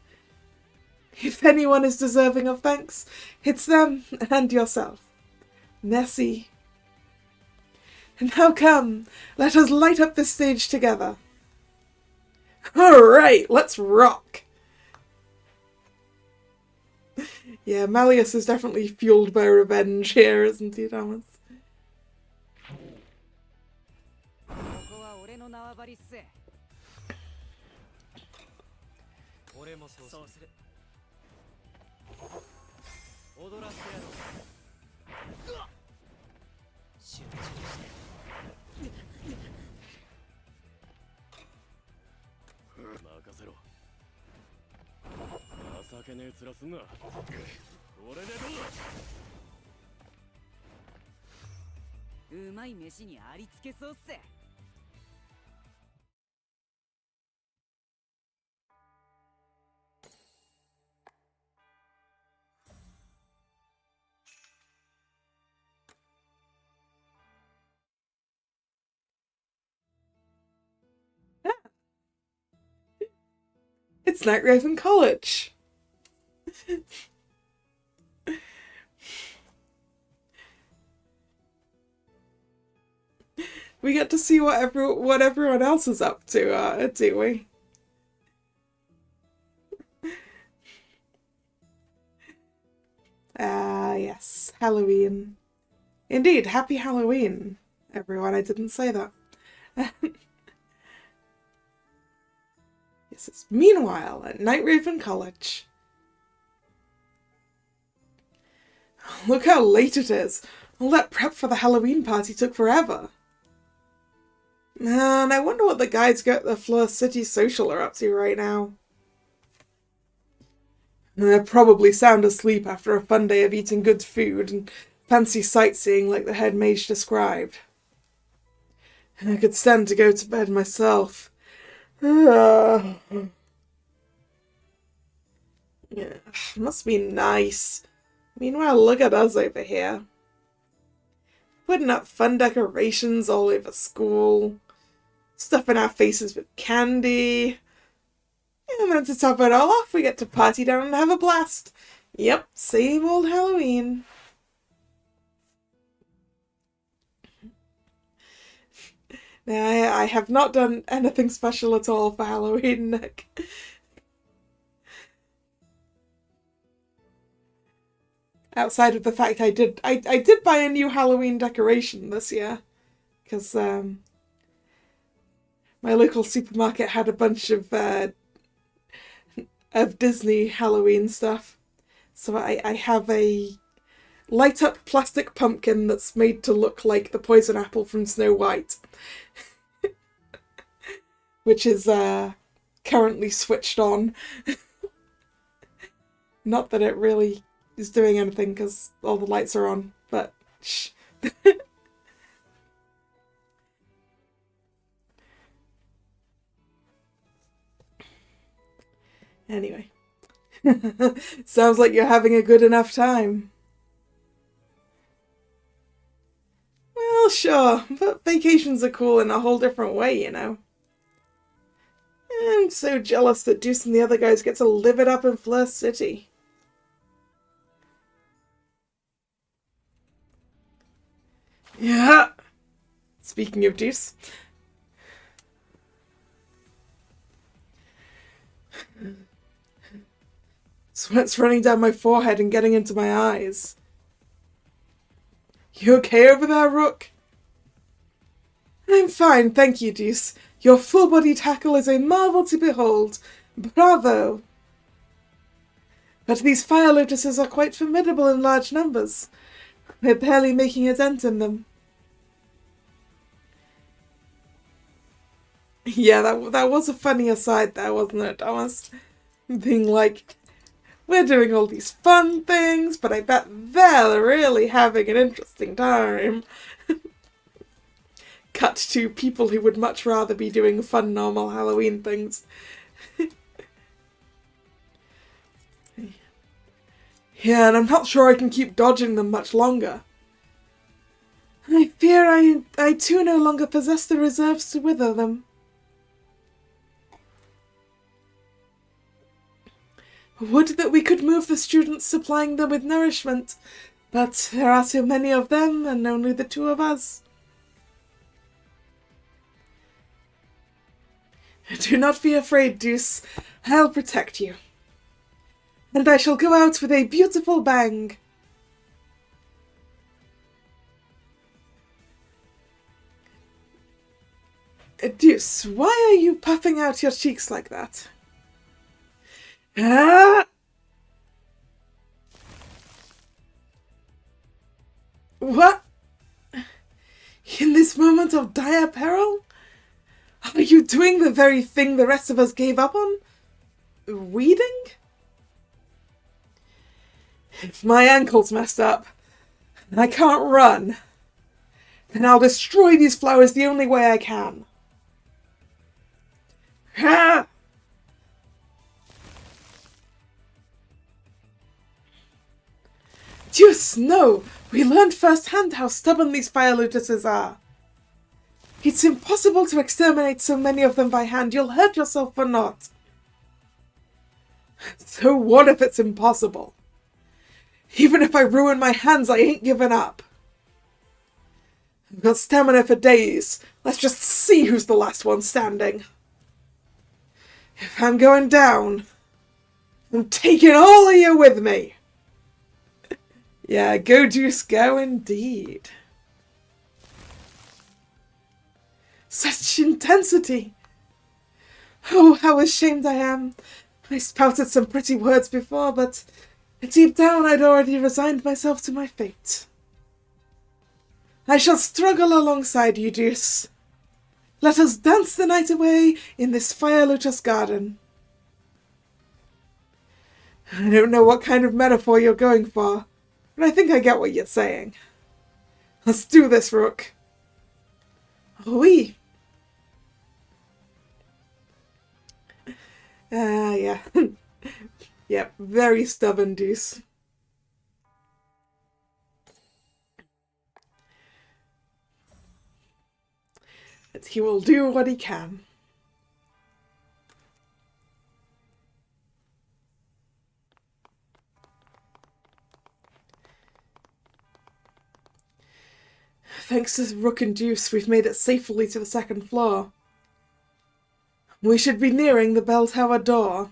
If anyone is deserving of thanks, it's them and yourself. Merci. And now come, let us light up this stage together. Alright, let's rock! Yeah, Malleus is definitely fueled by revenge here, isn't he, Thomas? It's Night Raven College! We get to see what everyone else is up to, do we? Yes, Halloween. Indeed, happy Halloween, everyone. I didn't say that. This is meanwhile at Night Raven College. Look how late it is. All that prep for the Halloween party took forever. Man, I wonder what the guys at the Fleur City Social are up to right now. They're probably sound asleep after a fun day of eating good food and fancy sightseeing like the head mage described. I could stand to go to bed myself. Yeah, must be nice. Meanwhile, look at us over here. Putting up fun decorations all over school. Stuffing our faces with candy. And then to top it all off, we get to party down and have a blast. Yep, same old Halloween. Now, I have not done anything special at all for Halloween, Nick. Outside of the fact I did buy a new Halloween decoration this year. Because, my local supermarket had a bunch of Disney Halloween stuff. So I have a light up plastic pumpkin that's made to look like the poison apple from Snow White, which is currently switched on. Not that it really is doing anything because all the lights are on, but shh. Anyway. Sounds like you're having a good enough time. Well, sure, but vacations are cool in a whole different way, you know. I'm so jealous that Deuce and the other guys get to live it up in Fleur City. Yeah. Speaking of Deuce. Sweat's running down my forehead and getting into my eyes. You okay over there, Rook? I'm fine, thank you, Deuce. Your full-body tackle is a marvel to behold. Bravo! But these fire lotuses are quite formidable in large numbers. We're barely making a dent in them. Yeah, that was a funny aside there, wasn't it? I was being like, we're doing all these fun things, but I bet they're really having an interesting time. Cut to people who would much rather be doing fun, normal Halloween things. Yeah, and I'm not sure I can keep dodging them much longer. I fear I too no longer possess the reserves to wither them. Would that we could move the students, supplying them with nourishment, but there are so many of them and only the two of us. Do not be afraid, Deuce. I'll protect you. And I shall go out with a beautiful bang. Deuce, why are you puffing out your cheeks like that? Ah! What? In this moment of dire peril? Are you doing the very thing the rest of us gave up on? Reading? If my ankle's messed up, and I can't run, then I'll destroy these flowers the only way I can. Ah! Deuce, no! We learned firsthand how stubborn these fire lotuses are. It's impossible to exterminate so many of them by hand. You'll hurt yourself for naught. So what if it's impossible? Even if I ruin my hands, I ain't giving up. I've got stamina for days. Let's just see who's the last one standing. If I'm going down, I'm taking all of you with me. Yeah, go Deuce, go indeed. Such intensity. Oh, how ashamed I am. I spouted some pretty words before, but deep down I'd already resigned myself to my fate. I shall struggle alongside you, Deuce. Let us dance the night away in this fire lotus garden. I don't know what kind of metaphor you're going for, but I think I get what you're saying. Let's do this, Rook. Oui. Yeah. Yep, very stubborn Deuce. But he will do what he can. Thanks to Rook and Deuce, we've made it safely to the second floor. We should be nearing the bell tower door.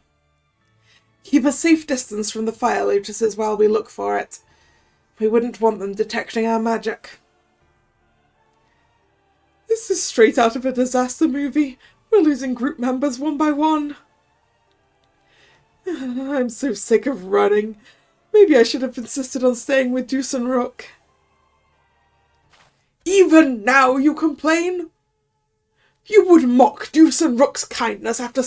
Keep a safe distance from the fire lotuses while we look for it. We wouldn't want them detecting our magic. This is straight out of a disaster movie. We're losing group members one by one. I'm so sick of running. Maybe I should have insisted on staying with Deuce and Rook. Even now you complain? You would mock Deuce and Rook's kindness after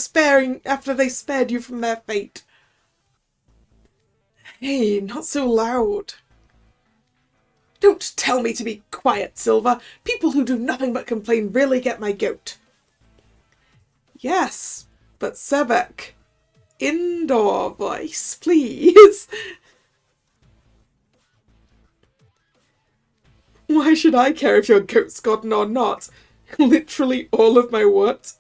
they spared you from their fate. Hey, not so loud. Don't tell me to be quiet, Silver. People who do nothing but complain really get my goat. Yes, but Sebek, indoor voice, please. Why should I care if your goat's gotten or not? Literally all of my what?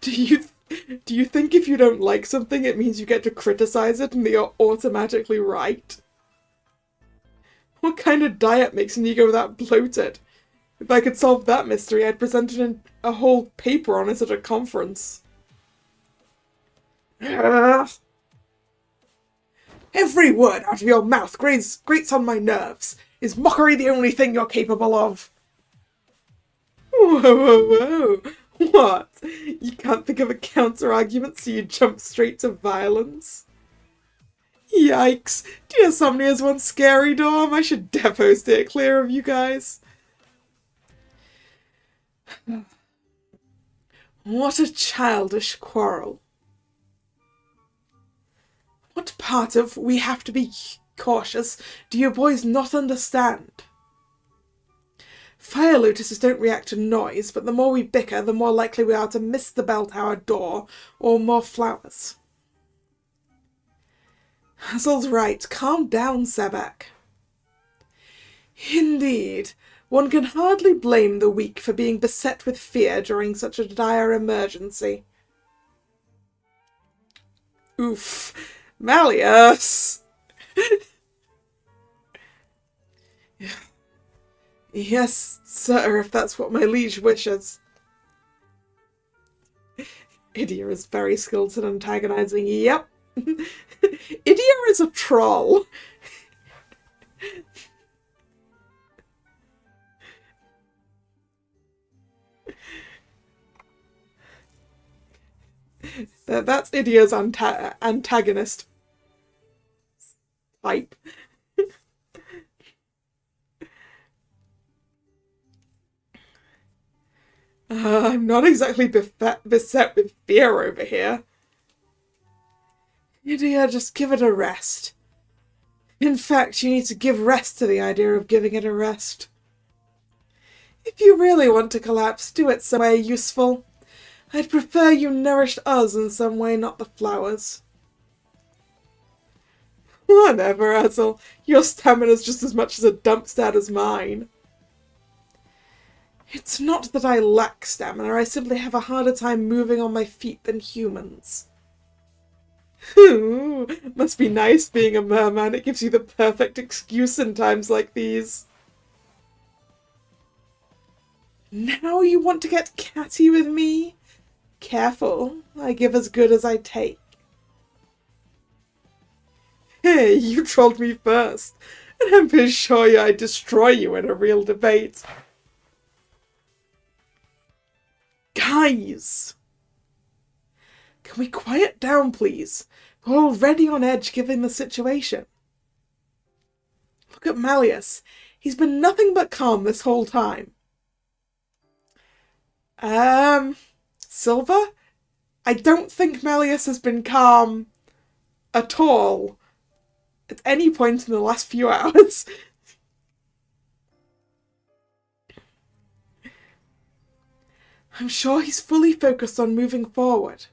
Do you think if you don't like something it means you get to criticize it and that you're automatically right? What kind of diet makes an ego that bloated? If I could solve that mystery, I'd present a whole paper on it at a conference. Ugh. Every word out of your mouth grates on my nerves. Is mockery the only thing you're capable of? Whoa, whoa, whoa. What? You can't think of a counter-argument, so you jump straight to violence? Yikes. Dear Somnia's one scary dorm. I should defo steer clear of you guys. What a childish quarrel. What part of "we have to be cautious" do you boys not understand? Fire lotuses don't react to noise, but the more we bicker, the more likely we are to miss the bell tower door or more flowers. Hazel's right. Calm down, Sebek. Indeed. One can hardly blame the weak for being beset with fear during such a dire emergency. Oof. Malleus! Yes, sir, if that's what my liege wishes. Idia is very skilled at antagonizing. Yep. Idia is a troll. That's Idia's antagonist type. I'm not exactly beset with fear over here. Idia, just give it a rest. In fact, you need to give rest to the idea of giving it a rest. If you really want to collapse, do it some way useful. I'd prefer you nourished us in some way, not the flowers. Whatever, Hazel. Your stamina's just as much as a dump stat as mine. It's not that I lack stamina, I simply have a harder time moving on my feet than humans. Ooh, must be nice being a merman. It gives you the perfect excuse in times like these. Now you want to get catty with me? Careful, I give as good as I take. Hey, you trolled me first, and I'm pretty sure I'd destroy you in a real debate. Guys! Can we quiet down, please? We're already on edge given the situation. Look at Malleus. He's been nothing but calm this whole time. Silver? I don't think Malleus has been calm at all at any point in the last few hours. I'm sure he's fully focused on moving forward.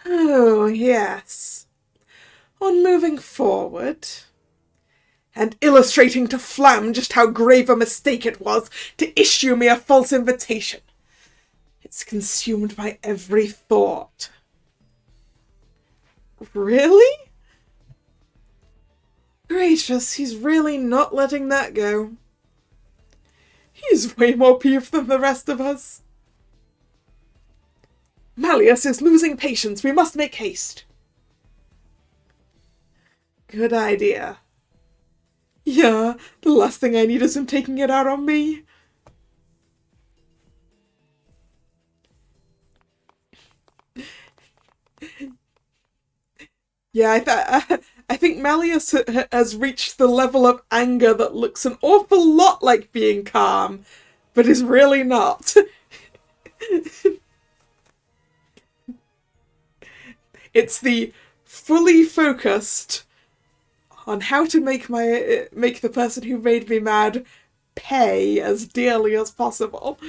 Oh, yes. On moving forward. And illustrating to Flam just how grave a mistake it was to issue me a false invitation. It's consumed my every thought. Really? Gracious, he's really not letting that go. He's way more peeved than the rest of us. Malleus is losing patience. We must make haste. Good idea. Yeah, the last thing I need is him taking it out on me. Yeah, I think Malleus has reached the level of anger that looks an awful lot like being calm, but is really not. It's the fully focused on how to make the person who made me mad pay as dearly as possible.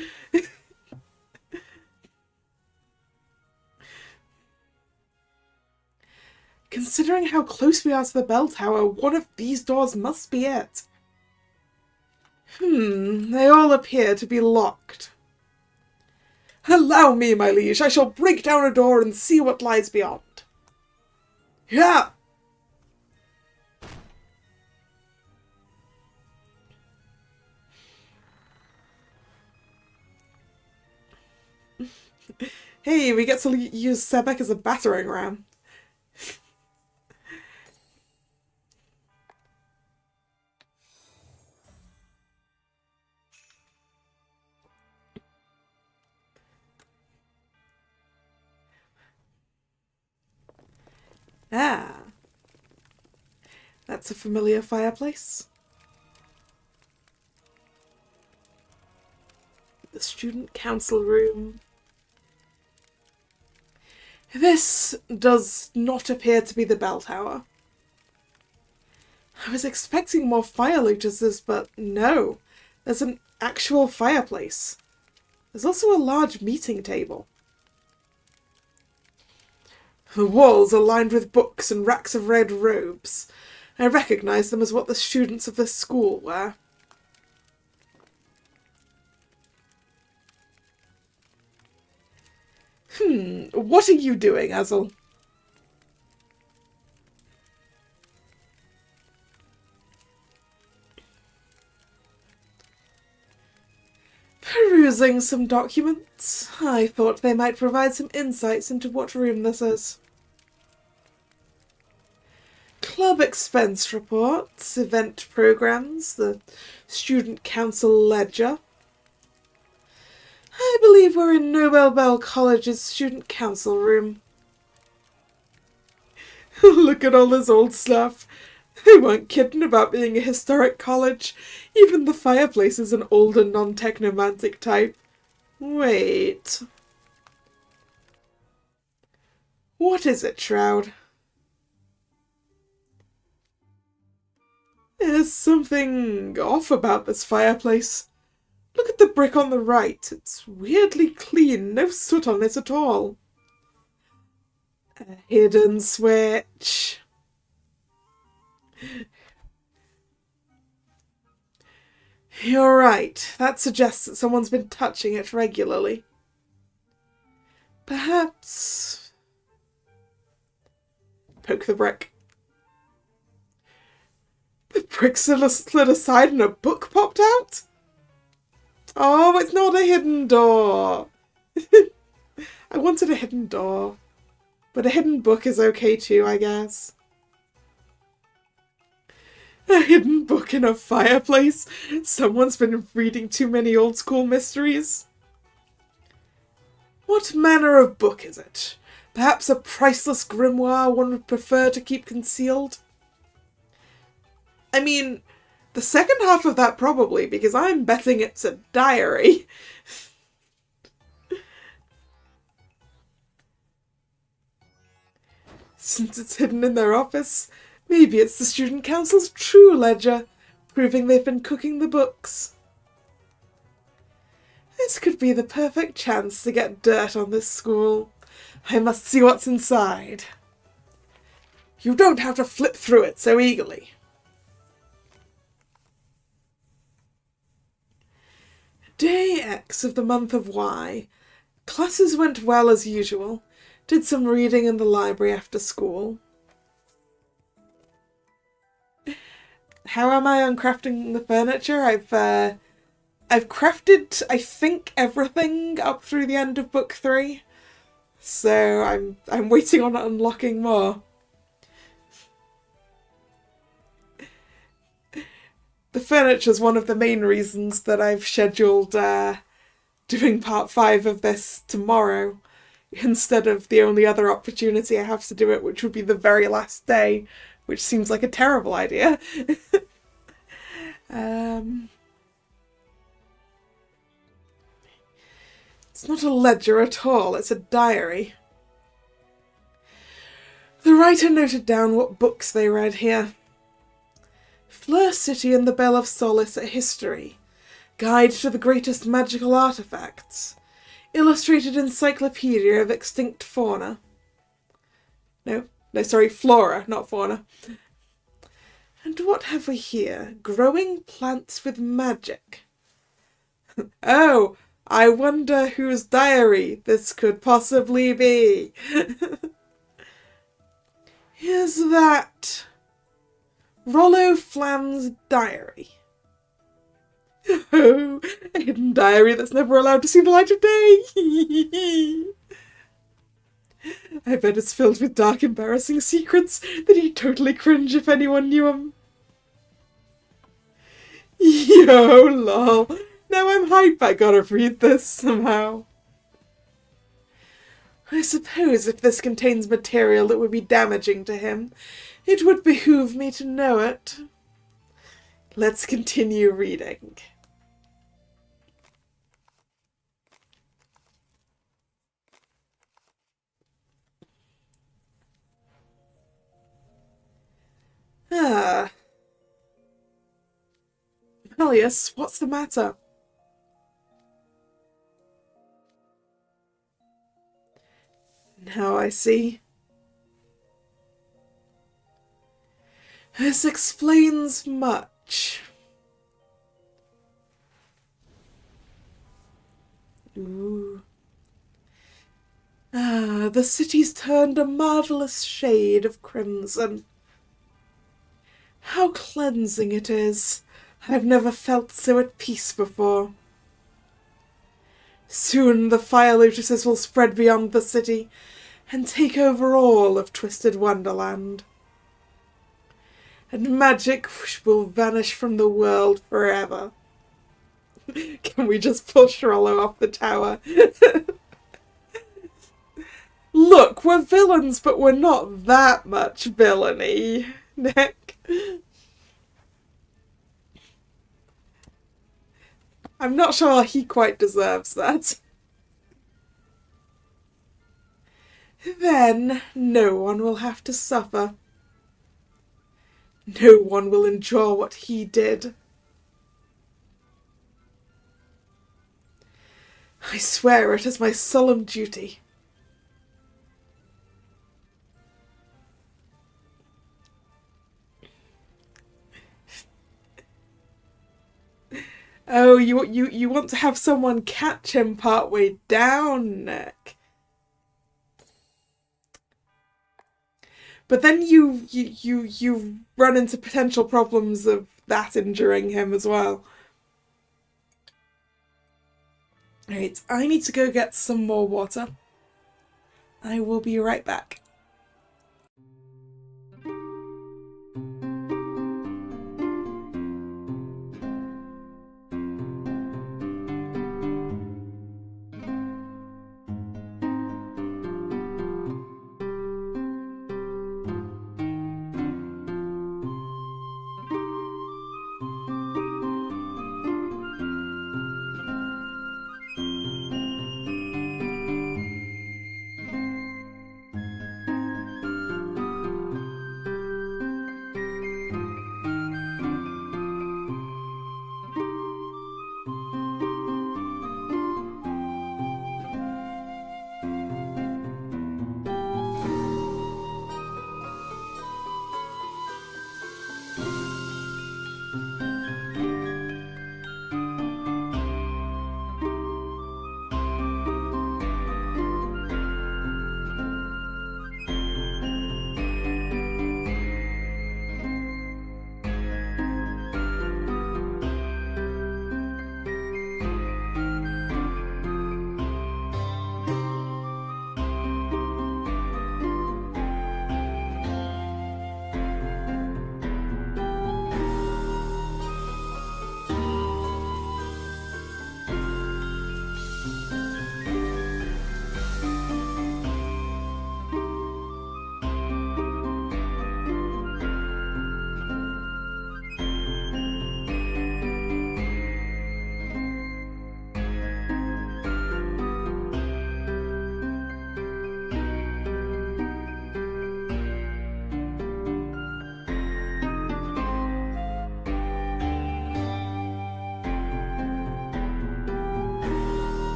Considering how close we are to the bell tower, one of these doors must be it. They all appear to be locked. Allow me, my liege, I shall break down a door and see what lies beyond. Yeah! Hey, we get to use Sebek as a battering ram. Ah, that's a familiar fireplace. The student council room. This does not appear to be the bell tower. I was expecting more fire lotuses, but no. There's an actual fireplace. There's also a large meeting table. The walls are lined with books and racks of red robes. I recognize them as what the students of this school wear. What are you doing, Azel? Perusing some documents. I thought they might provide some insights into what room this is. Club expense reports, event programs, the student council ledger. I believe we're in Nobel Bell College's student council room. Look at all this old stuff. They weren't kidding about being a historic college. Even the fireplace is an old and non-technomantic type. Wait. What is it, Shroud? There's something off about this fireplace. Look at the brick on the right. It's weirdly clean, no soot on it at all. A hidden switch. You're right. That suggests that someone's been touching it regularly. Perhaps... Poke the brick. The brick slid aside and a book popped out? Oh, it's not a hidden door. I wanted a hidden door. But a hidden book is okay too, I guess. A hidden book in a fireplace? Someone's been reading too many old school mysteries. What manner of book is it? Perhaps a priceless grimoire one would prefer to keep concealed? I mean, the second half of that probably, because I'm betting it's a diary. Since it's hidden in their office, maybe it's the student council's true ledger, proving they've been cooking the books. This could be the perfect chance to get dirt on this school. I must see what's inside. You don't have to flip through it so eagerly. Day X of the month of Y. Classes went well as usual. Did some reading in the library after school. How am I on crafting the furniture? I've crafted, I think, everything up through the end of book 3. So I'm waiting on unlocking more. The furniture's one of the main reasons that I've scheduled doing part 5 of this tomorrow. instead of the only other opportunity I have to do it, which would be the very last day, which seems like a terrible idea. It's not a ledger at all, it's a diary. The writer noted down what books they read here. Fleur City and the Bell of Solace, a history. Guide to the greatest magical artifacts. Illustrated encyclopedia of extinct fauna. No, sorry, flora, not fauna. And what have we here? Growing plants with magic. Oh, I wonder whose diary this could possibly be. Is that Rollo Flam's diary? Oh, a hidden diary that's never allowed to see the light of day. I bet it's filled with dark, embarrassing secrets that he'd totally cringe if anyone knew him. Yo, lol. Now I'm hype, I gotta read this somehow. I suppose if this contains material that would be damaging to him, it would behoove me to know it. Let's continue reading. Malleus, what's the matter? Now I see. This explains much. Ooh. The city's turned a marvelous shade of crimson. How cleansing it is. I've never felt so at peace before. Soon the fire lotuses will spread beyond the city and take over all of Twisted Wonderland. And magic will vanish from the world forever. Can we just push Rollo off the tower? Look, we're villains, but we're not that much villainy, Nick. I'm not sure he quite deserves that. Then no one will have to suffer. No one will endure what he did. I swear it as my solemn duty. Oh, you want to have someone catch him partway down, Nick. But then you run into potential problems of that injuring him as well. Right, I need to go get some more water. I will be right back.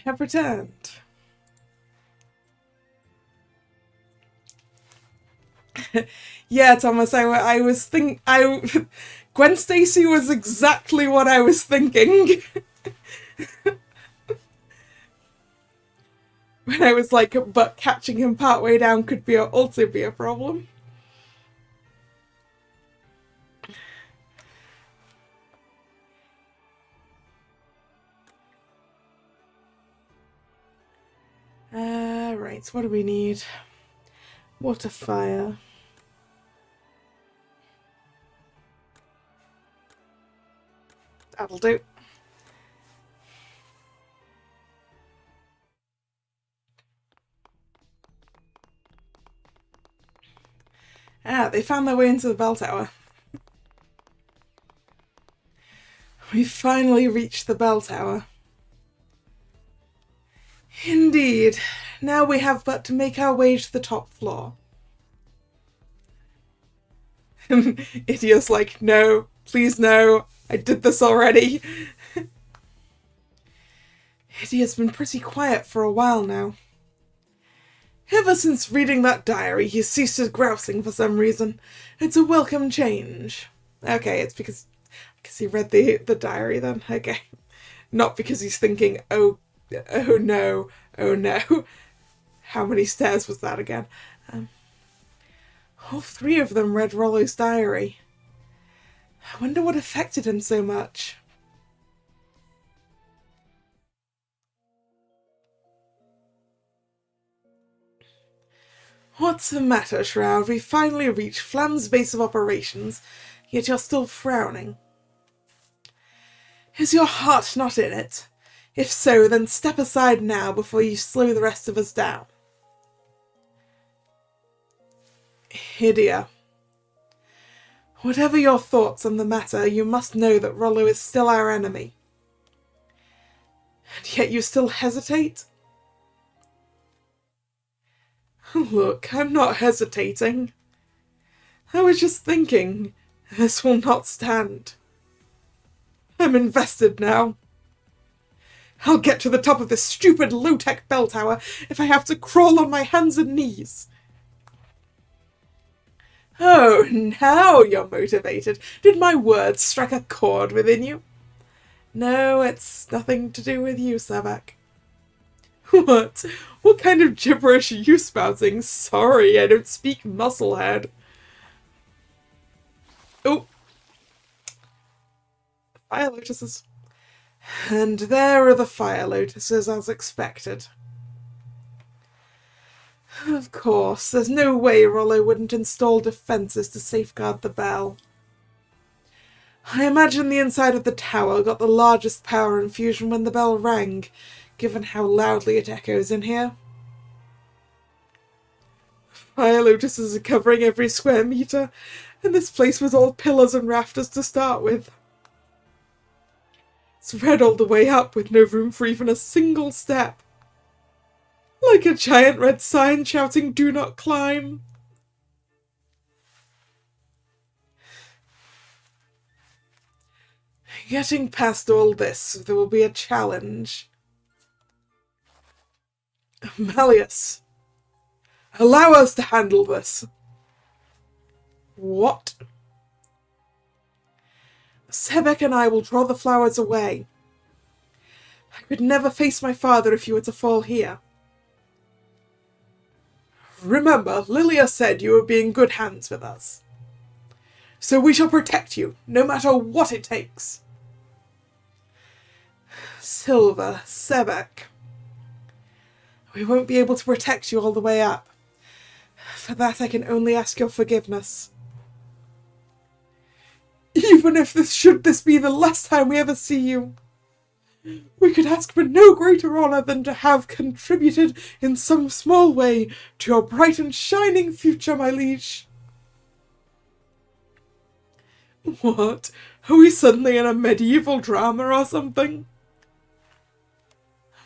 have returned. Yeah, Thomas, I was Gwen Stacy was exactly what I was thinking. When I was like, but catching him partway down could also be a problem. Right, what do we need? Water, fire. That'll do. They found their way into the bell tower. We finally reached the bell tower. Indeed. Now we have but to make our way to the top floor. Idiot's like, no, please no, I did this already. Idiot's been pretty quiet for a while now. Ever since reading that diary, he's ceased his grousing for some reason. It's a welcome change. Okay, it's because he read the diary then. Okay. Not because he's thinking, oh no. How many stairs was that again? All three of them read Rollo's diary. I wonder what affected him so much. What's the matter, Shroud? We finally reached Flam's base of operations, yet you're still frowning. Is your heart not in it? If so, then step aside now before you slow the rest of us down. Hydia. Whatever your thoughts on the matter, you must know that Rollo is still our enemy. And yet you still hesitate? Look, I'm not hesitating. I was just thinking, this will not stand. I'm invested now. I'll get to the top of this stupid low-tech bell tower if I have to crawl on my hands and knees. Oh, now you're motivated. Did my words strike a chord within you? No, it's nothing to do with you, Sabak. What? What kind of gibberish are you spouting? Sorry, I don't speak musclehead. Oh. Fire lotuses. And there are the fire lotuses, as expected. Of course, there's no way Rollo wouldn't install defences to safeguard the bell. I imagine the inside of the tower got the largest power infusion when the bell rang, given how loudly it echoes in here. Fire lotuses are covering every square metre, and this place was all pillars and rafters to start with. It's red all the way up, with no room for even a single step. Like a giant red sign shouting, "Do not climb." Getting past all this, there will be a challenge. Malleus, allow us to handle this. What? Sebek and I will draw the flowers away. I could never face my father if you were to fall here. Remember, Lilia said you would be in good hands with us. So we shall protect you, no matter what it takes. Silver, Sebek. We won't be able to protect you all the way up. For that I can only ask your forgiveness. Even if this be the last time we ever see you, we could ask for no greater honour than to have contributed in some small way to your bright and shining future, my liege. What? Are we suddenly in a medieval drama or something?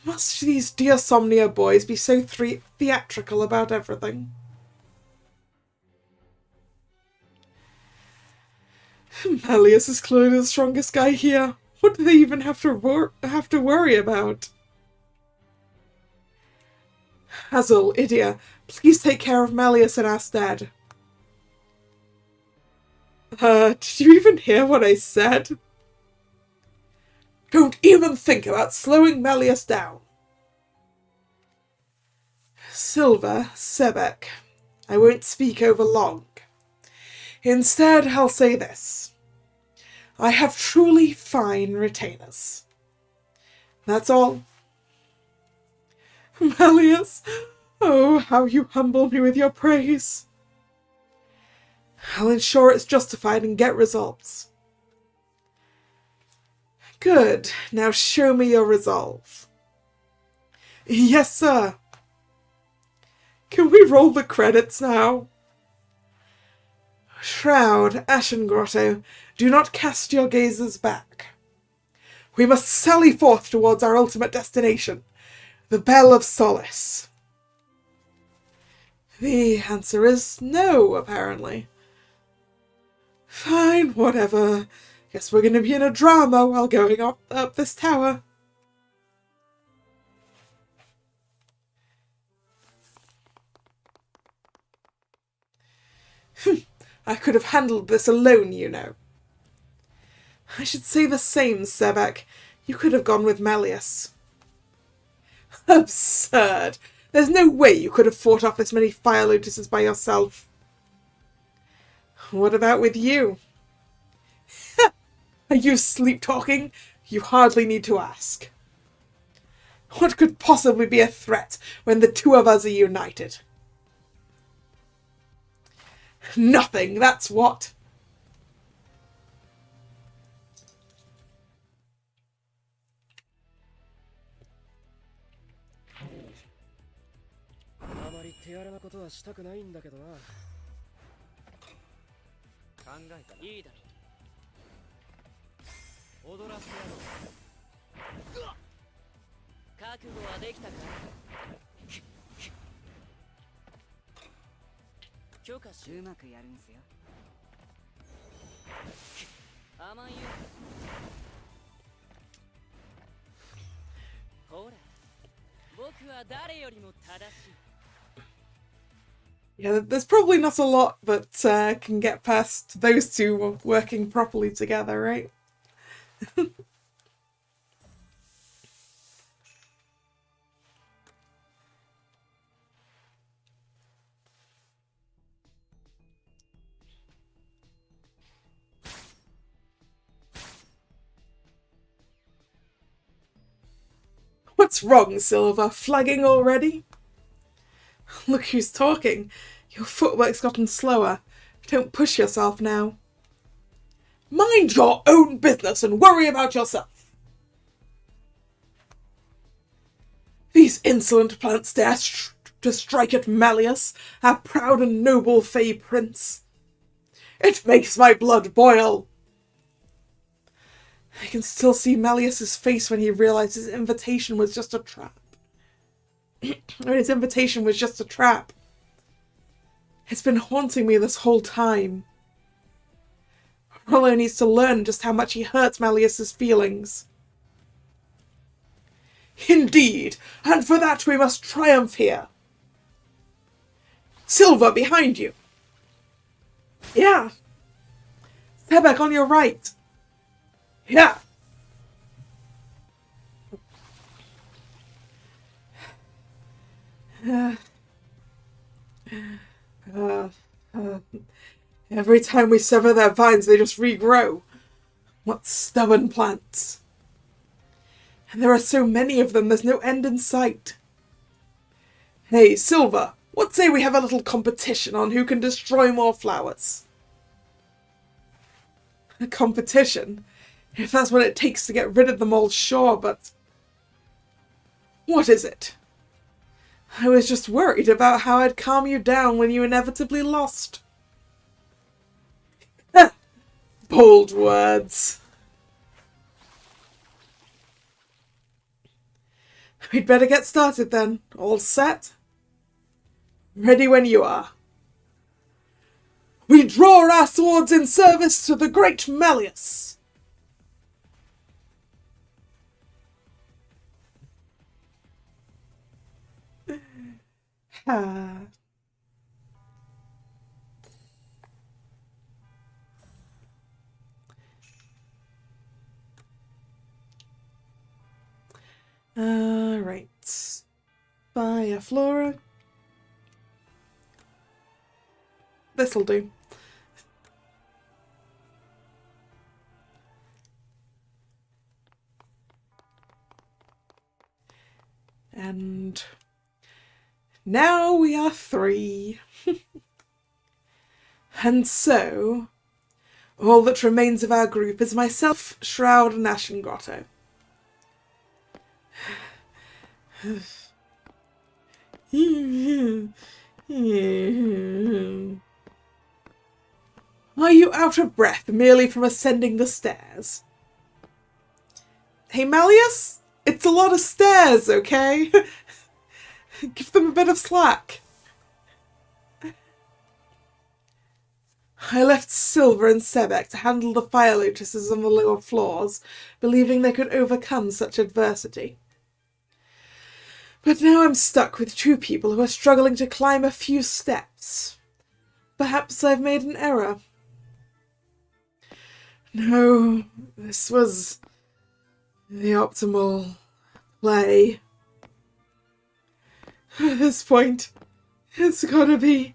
Must these dear Somnia boys be so theatrical about everything? Malleus is clearly the strongest guy here. What do they even have to worry about? Hazel, Idia, please take care of Malleus in our stead. Did you even hear what I said? Don't even think about slowing Malleus down. Silver, Sebek, I won't speak over long. Instead, I'll say this. I have truly fine retainers. That's all. Malleus, oh, how you humble me with your praise. I'll ensure it's justified and get results. Good. Now show me your resolve. Yes, sir. Can we roll the credits now? Shroud, Ashen Grotto, do not cast your gazes back. We must sally forth towards our ultimate destination, the Bell of Solace. The answer is no, apparently. Fine, whatever. Guess we're going to be in a drama while going up this tower. I could have handled this alone, you know. I should say the same, Sebek. You could have gone with Malleus. Absurd! There's no way you could have fought off this many fire lotuses by yourself. What about with you? Are you sleep-talking? You hardly need to ask. What could possibly be a threat when the two of us are united? Nothing, that's what. Yeah, there's probably not a lot that can get past those two working properly together, right? What's wrong, Silver? Flagging already? Look who's talking. Your footwork's gotten slower. Don't push yourself now. Mind your own business and worry about yourself. These insolent plants dare to strike at Malleus, our proud and noble Fey Prince. It makes my blood boil. I can still see Malleus's face when he realized his invitation was just a trap. His invitation was just a trap. It's been haunting me this whole time. Rollo needs to learn just how much he hurts Malleus's feelings. Indeed, and for that we must triumph here. Silver, behind you. Yeah. Sebek on your right. Yeah. Every time we sever their vines, they just regrow. What stubborn plants. And there are so many of them, there's no end in sight. Hey, Silver, what say we have a little competition on who can destroy more flowers? A competition? If that's what it takes to get rid of them all, sure, but... What is it? I was just worried about how I'd calm you down when you inevitably lost. Bold words. We'd better get started then. All set? Ready when you are. We draw our swords in service to the great Malleus. Ah. Right. Fire Flora. This'll do. And now we are 3. And so, all that remains of our group is myself, Shroud, and Ashen Grotto. Are you out of breath merely from ascending the stairs? Hey, Malleus? It's a lot of stairs, okay? Give them a bit of slack. I left Silver and Sebek to handle the fire lotuses on the lower floors, believing they could overcome such adversity. But now I'm stuck with 2 people who are struggling to climb a few steps. Perhaps I've made an error. No, this was the optimal play. At this point, it's gotta be...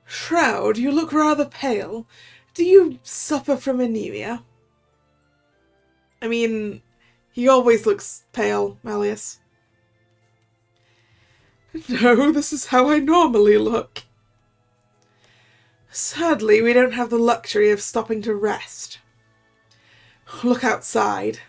Shroud, you look rather pale. Do you suffer from anemia? I mean, he always looks pale, Malleus. No, this is how I normally look. Sadly, we don't have the luxury of stopping to rest. Look outside.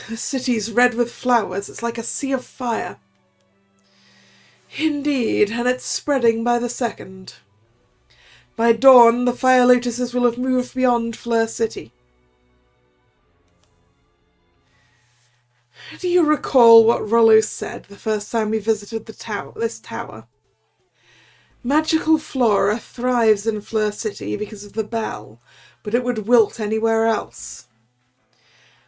The city's red with flowers. It's like a sea of fire. Indeed, and it's spreading by the second. By dawn, the fire lotuses will have moved beyond Fleur City. Do you recall what Rollo said the first time we visited this tower? Magical flora thrives in Fleur City because of the bell, but it would wilt anywhere else.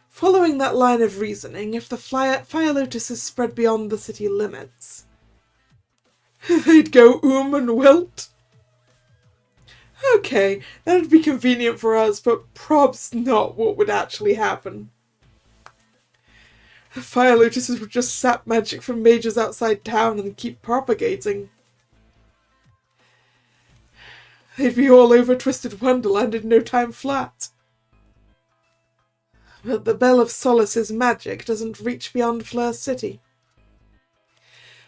Following that line of reasoning, if the fire lotuses spread beyond the city limits, they'd go and wilt. Okay, that'd be convenient for us, but prob's not what would actually happen. The fire lotuses would just sap magic from mages outside town and keep propagating. They'd be all over Twisted Wonderland in no time flat. But the Bell of Solace's magic doesn't reach beyond Fleur City.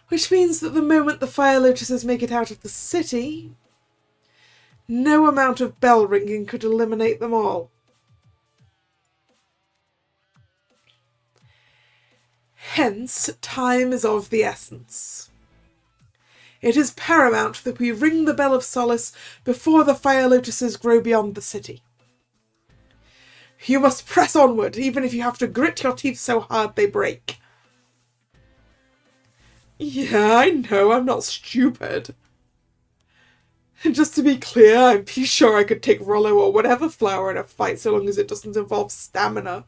Which means that the moment the fire lotuses make it out of the city, no amount of bell ringing could eliminate them all. Hence, time is of the essence. It is paramount that we ring the Bell of Solace before the fire lotuses grow beyond the city. You must press onward, even if you have to grit your teeth so hard they break. Yeah, I know, I'm not stupid. And just to be clear, I'm pretty sure I could take Rollo or whatever flower in a fight so long as it doesn't involve stamina.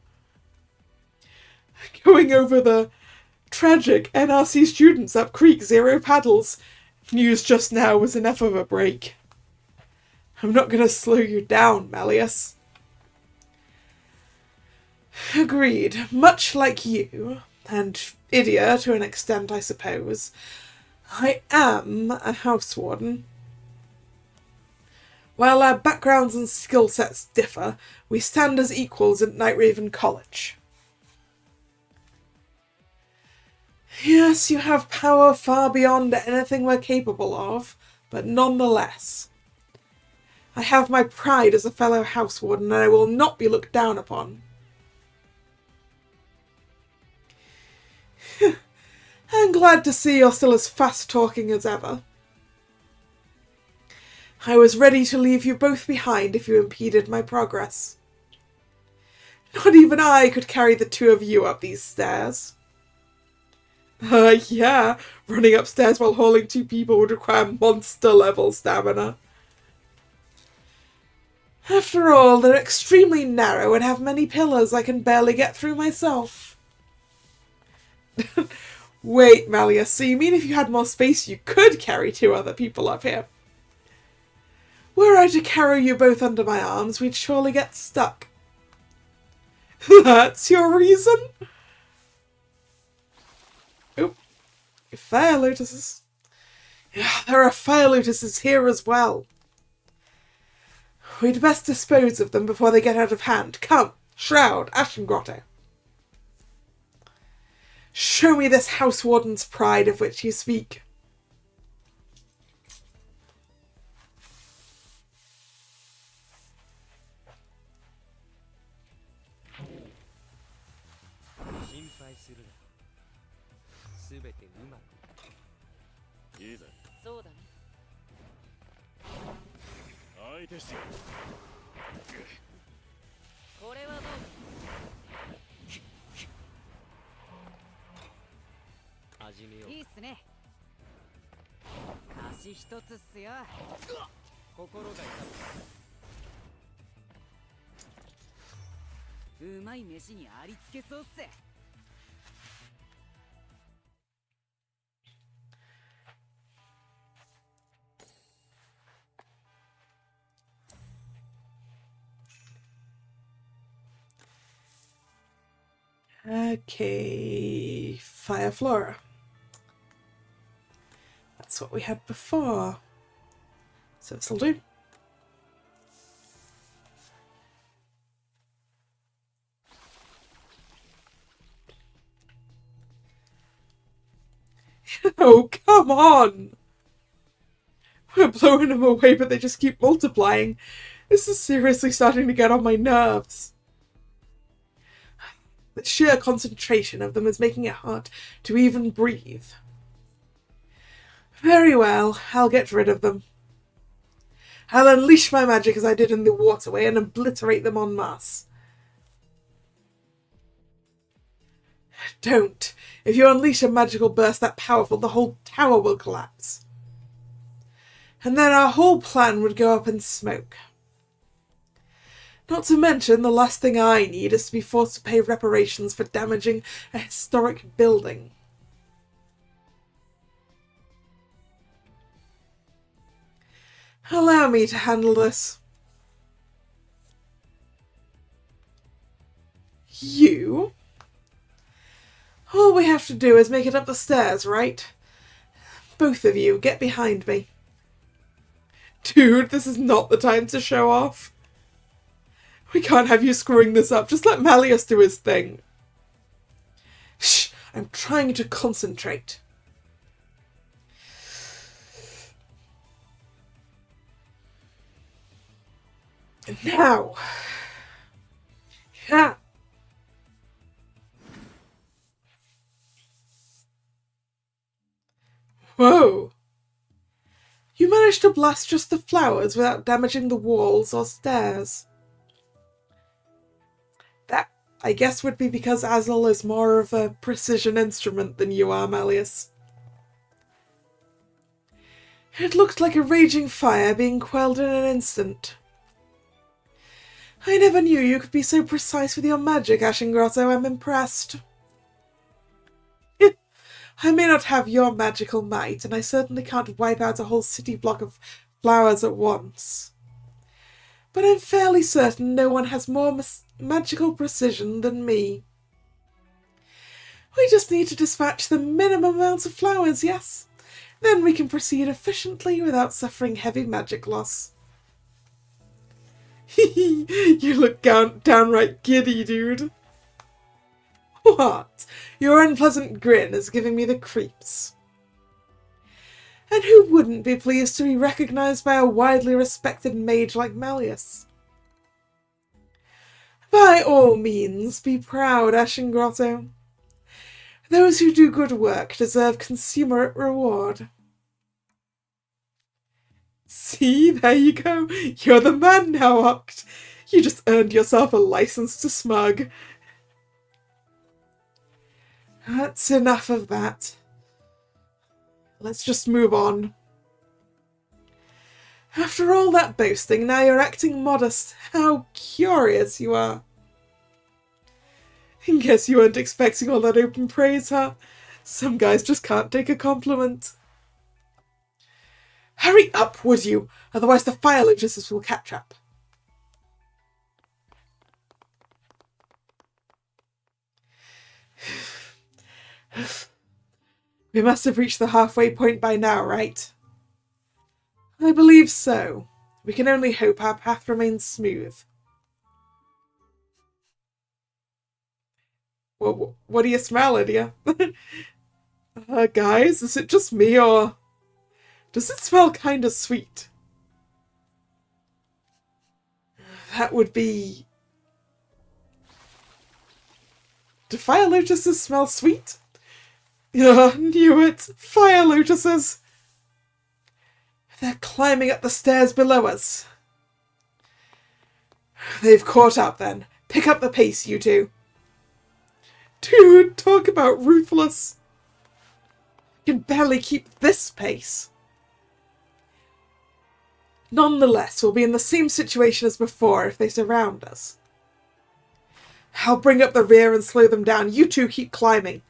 Going over the tragic NRC students up creek 0 paddles news just now was enough of a break. I'm not going to slow you down, Malleus. Agreed. Much like you, and Idia to an extent, I suppose, I am a house warden. While our backgrounds and skill sets differ, we stand as equals at Nightraven College. Yes, you have power far beyond anything we're capable of, but nonetheless. I have my pride as a fellow house warden, and I will not be looked down upon. I'm glad to see you're still as fast-talking as ever. I was ready to leave you both behind if you impeded my progress. Not even I could carry the 2 of you up these stairs. Yeah, running upstairs while hauling 2 people would require monster-level stamina. After all, they're extremely narrow and have many pillars I can barely get through myself. Wait, Malleus, so you mean if you had more space you could carry 2 other people up here? Were I to carry you both under my arms, we'd surely get stuck. That's your reason? Oh, fire lotuses. Yeah, there are fire lotuses here as well. We'd best dispose of them before they get out of hand. Come, Shroud, Ashen Grotto. Show me this house warden's pride of which you speak. Okay, Fire Flora. That's what we had before. So this'll do. Oh, come on! We're blowing them away, but they just keep multiplying. This is seriously starting to get on my nerves. The sheer concentration of them is making it hard to even breathe. Very well, I'll get rid of them. I'll unleash my magic as I did in the waterway and obliterate them en masse. Don't. If you unleash a magical burst that powerful, the whole tower will collapse. And then our whole plan would go up in smoke. Not to mention, the last thing I need is to be forced to pay reparations for damaging a historic building. Allow me to handle this. You? All we have to do is make it up the stairs, right? Both of you, get behind me. Dude, this is not the time to show off. We can't have you screwing this up. Just let Malleus do his thing. Shh, I'm trying to concentrate. And now. Yeah. Whoa. You managed to blast just the flowers without damaging the walls or stairs. That, I guess, would be because Azel is more of a precision instrument than you are, Malleus. It looked like a raging fire being quelled in an instant. I never knew you could be so precise with your magic, Ashen Grotto. I'm impressed. I may not have your magical might, and I certainly can't wipe out a whole city block of flowers at once. But I'm fairly certain no one has more magical precision than me. We just need to dispatch the minimum amounts of flowers, yes? Then we can proceed efficiently without suffering heavy magic loss. You look downright giddy, dude. What? Your unpleasant grin is giving me the creeps. And who wouldn't be pleased to be recognised by a widely respected mage like Malleus? By all means, be proud, Ashen Grotto. Those who do good work deserve consummate reward. See, there you go. You're the man now, Oct. You just earned yourself a license to smug. That's enough of that. Let's just move on. After all that boasting, now you're acting modest. How curious you are. Guess you weren't expecting all that open praise, huh? Some guys just can't take a compliment. Hurry up, would you? Otherwise the fire lotuses will catch up. We must have reached the halfway point by now, right? I believe so. We can only hope our path remains smooth. Well, what do you smell, Lydia? Guys, is it just me, or does it smell kind of sweet? That would be... Do fire lotuses smell sweet? Yeah, knew it. Fire lotuses. They're climbing up the stairs below us. They've caught up then. Pick up the pace, you two. Dude, talk about ruthless. I can barely keep this pace. Nonetheless, we'll be in the same situation as before if they surround us. I'll bring up the rear and slow them down. You two keep climbing.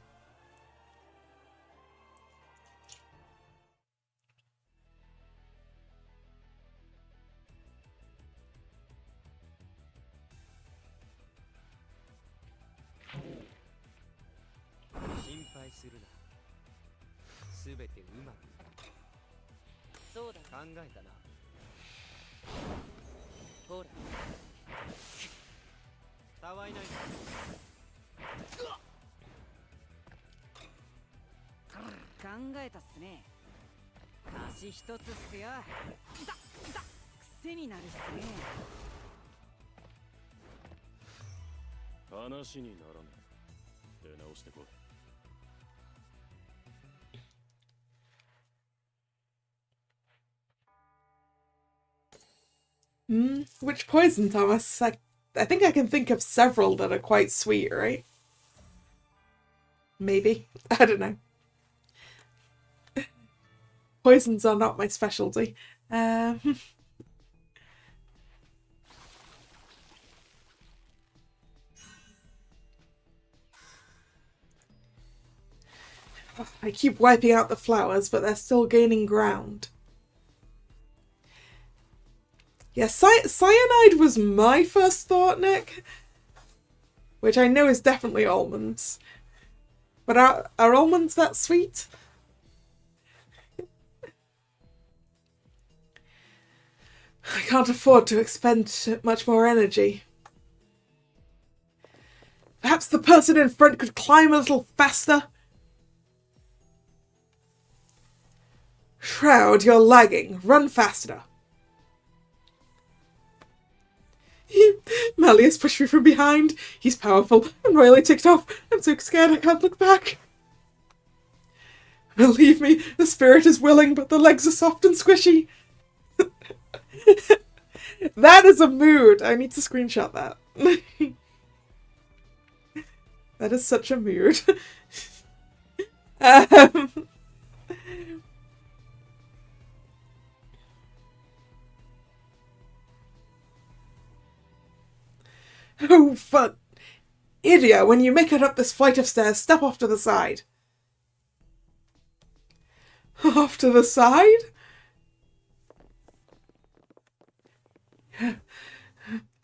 Which poison, Thomas? I think I can think of several that are quite sweet, right? Maybe. I don't know. Poisons are not my specialty. I keep wiping out the flowers, but they're still gaining ground. Yeah, cyanide was my first thought, Nick. Which I know is definitely almonds. But are almonds that sweet? I can't afford to expend much more energy. Perhaps the person in front could climb a little faster? Shroud, you're lagging. Run faster. Malleus pushed me from behind. He's powerful and royally ticked off. I'm so scared I can't look back. Believe me, the spirit is willing, but the legs are soft and squishy. That is a mood. I need to screenshot that. That is such a mood. Oh, fuck. Idiot, when you make it up this flight of stairs, step off to the side. Off to the side?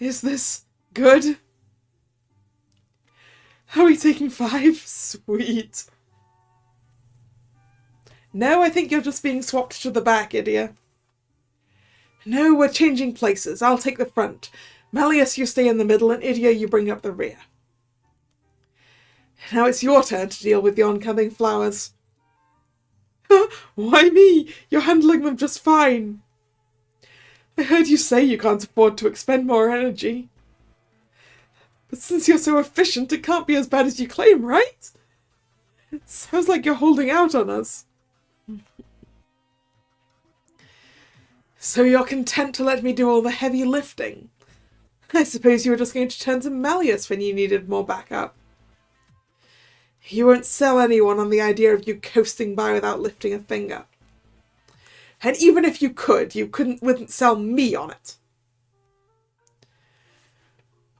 Is this good? Are we taking 5? Sweet. No, I think you're just being swapped to the back, idiot. No, we're changing places. I'll take the front. Malleus, you stay in the middle, and Idia, you bring up the rear. Now it's your turn to deal with the oncoming flowers. Why me? You're handling them just fine. I heard you say you can't afford to expend more energy. But since you're so efficient, it can't be as bad as you claim, right? It sounds like you're holding out on us. So you're content to let me do all the heavy lifting? I suppose you were just going to turn to Malleus when you needed more backup. You won't sell anyone on the idea of you coasting by without lifting a finger. And even if you could, wouldn't sell me on it.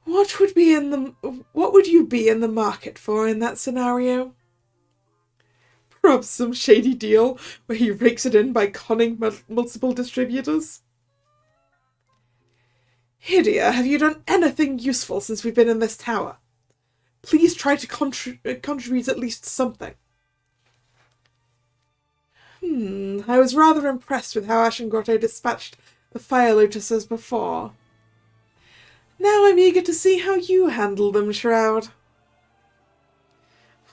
What would you be in the market for in that scenario? Perhaps some shady deal where he rakes it in by conning multiple distributors? Hydia, have you done anything useful since we've been in this tower? Please try to contribute at least something. I was rather impressed with how Ashen Grotto dispatched the Fire Lotuses before. Now I'm eager to see how you handle them, Shroud.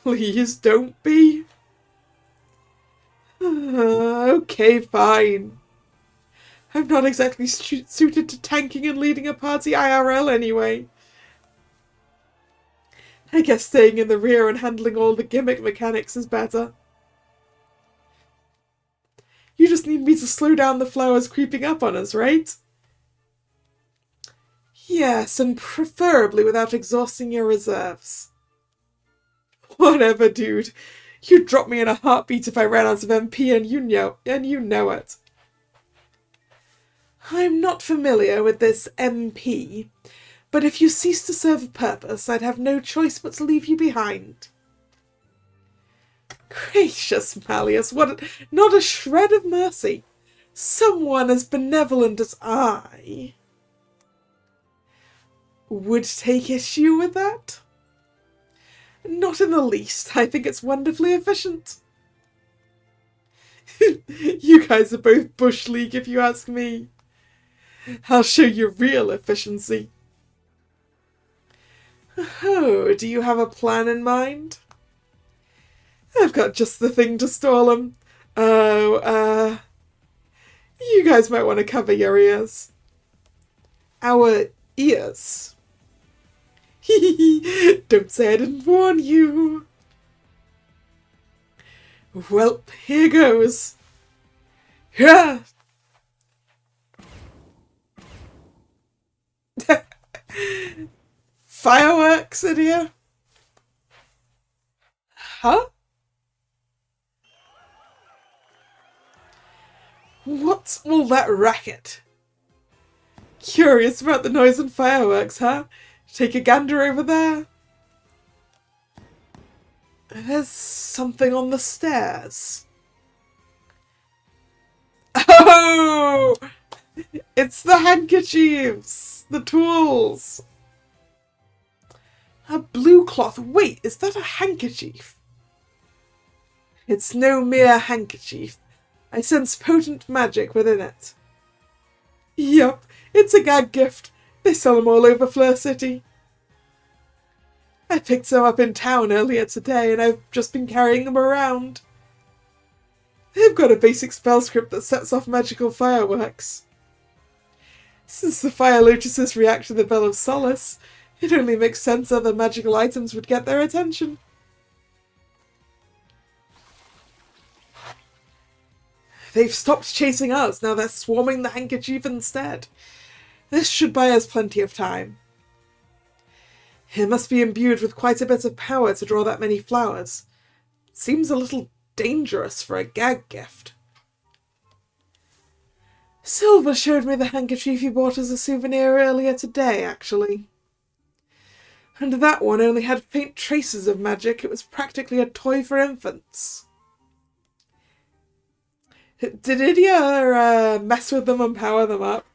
Please don't be. Okay, fine. I'm not exactly suited to tanking and leading a party IRL anyway. I guess staying in the rear and handling all the gimmick mechanics is better. You just need me to slow down the flowers creeping up on us, right? Yes, and preferably without exhausting your reserves. Whatever, dude. You'd drop me in a heartbeat if I ran out of MP, and you know it. I'm not familiar with this MP, but if you cease to serve a purpose, I'd have no choice but to leave you behind. Gracious Malleus, not a shred of mercy. Someone as benevolent as I would take issue with that? Not in the least. I think it's wonderfully efficient. You guys are both Bush League if you ask me. I'll show you real efficiency. Oh, do you have a plan in mind? I've got just the thing to stall them. You guys might want to cover your ears. Our ears? Don't say I didn't warn you. Well, here goes. Yeah. Fireworks, idiot. Huh? What's all that racket? Curious about the noise and fireworks, huh? Take a gander over there. There's something on the stairs. Oh! It's the handkerchiefs! The tools! A blue cloth. Wait, is that a handkerchief? It's no mere handkerchief. I sense potent magic within it. Yup, it's a gag gift. They sell them all over Fleur City. I picked some up in town earlier today and I've just been carrying them around. They've got a basic spell script that sets off magical fireworks. Since the Fire Lotuses react to the Bell of Solace, it only makes sense other magical items would get their attention. They've stopped chasing us, now they're swarming the handkerchief instead. This should buy us plenty of time. It must be imbued with quite a bit of power to draw that many flowers. Seems a little dangerous for a gag gift. Silver showed me the handkerchief he bought as a souvenir earlier today, actually. And that one only had faint traces of magic. It was practically a toy for infants. Did Idia mess with them and power them up?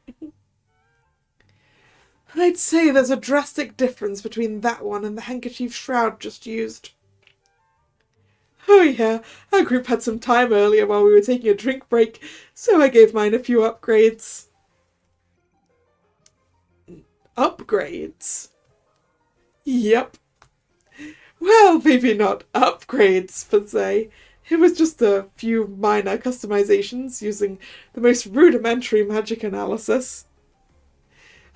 I'd say there's a drastic difference between that one and the handkerchief Shroud just used. Oh yeah, our group had some time earlier while we were taking a drink break, so I gave mine a few upgrades. Upgrades? Yep. Well, maybe not upgrades per se. It was just a few minor customizations using the most rudimentary magic analysis.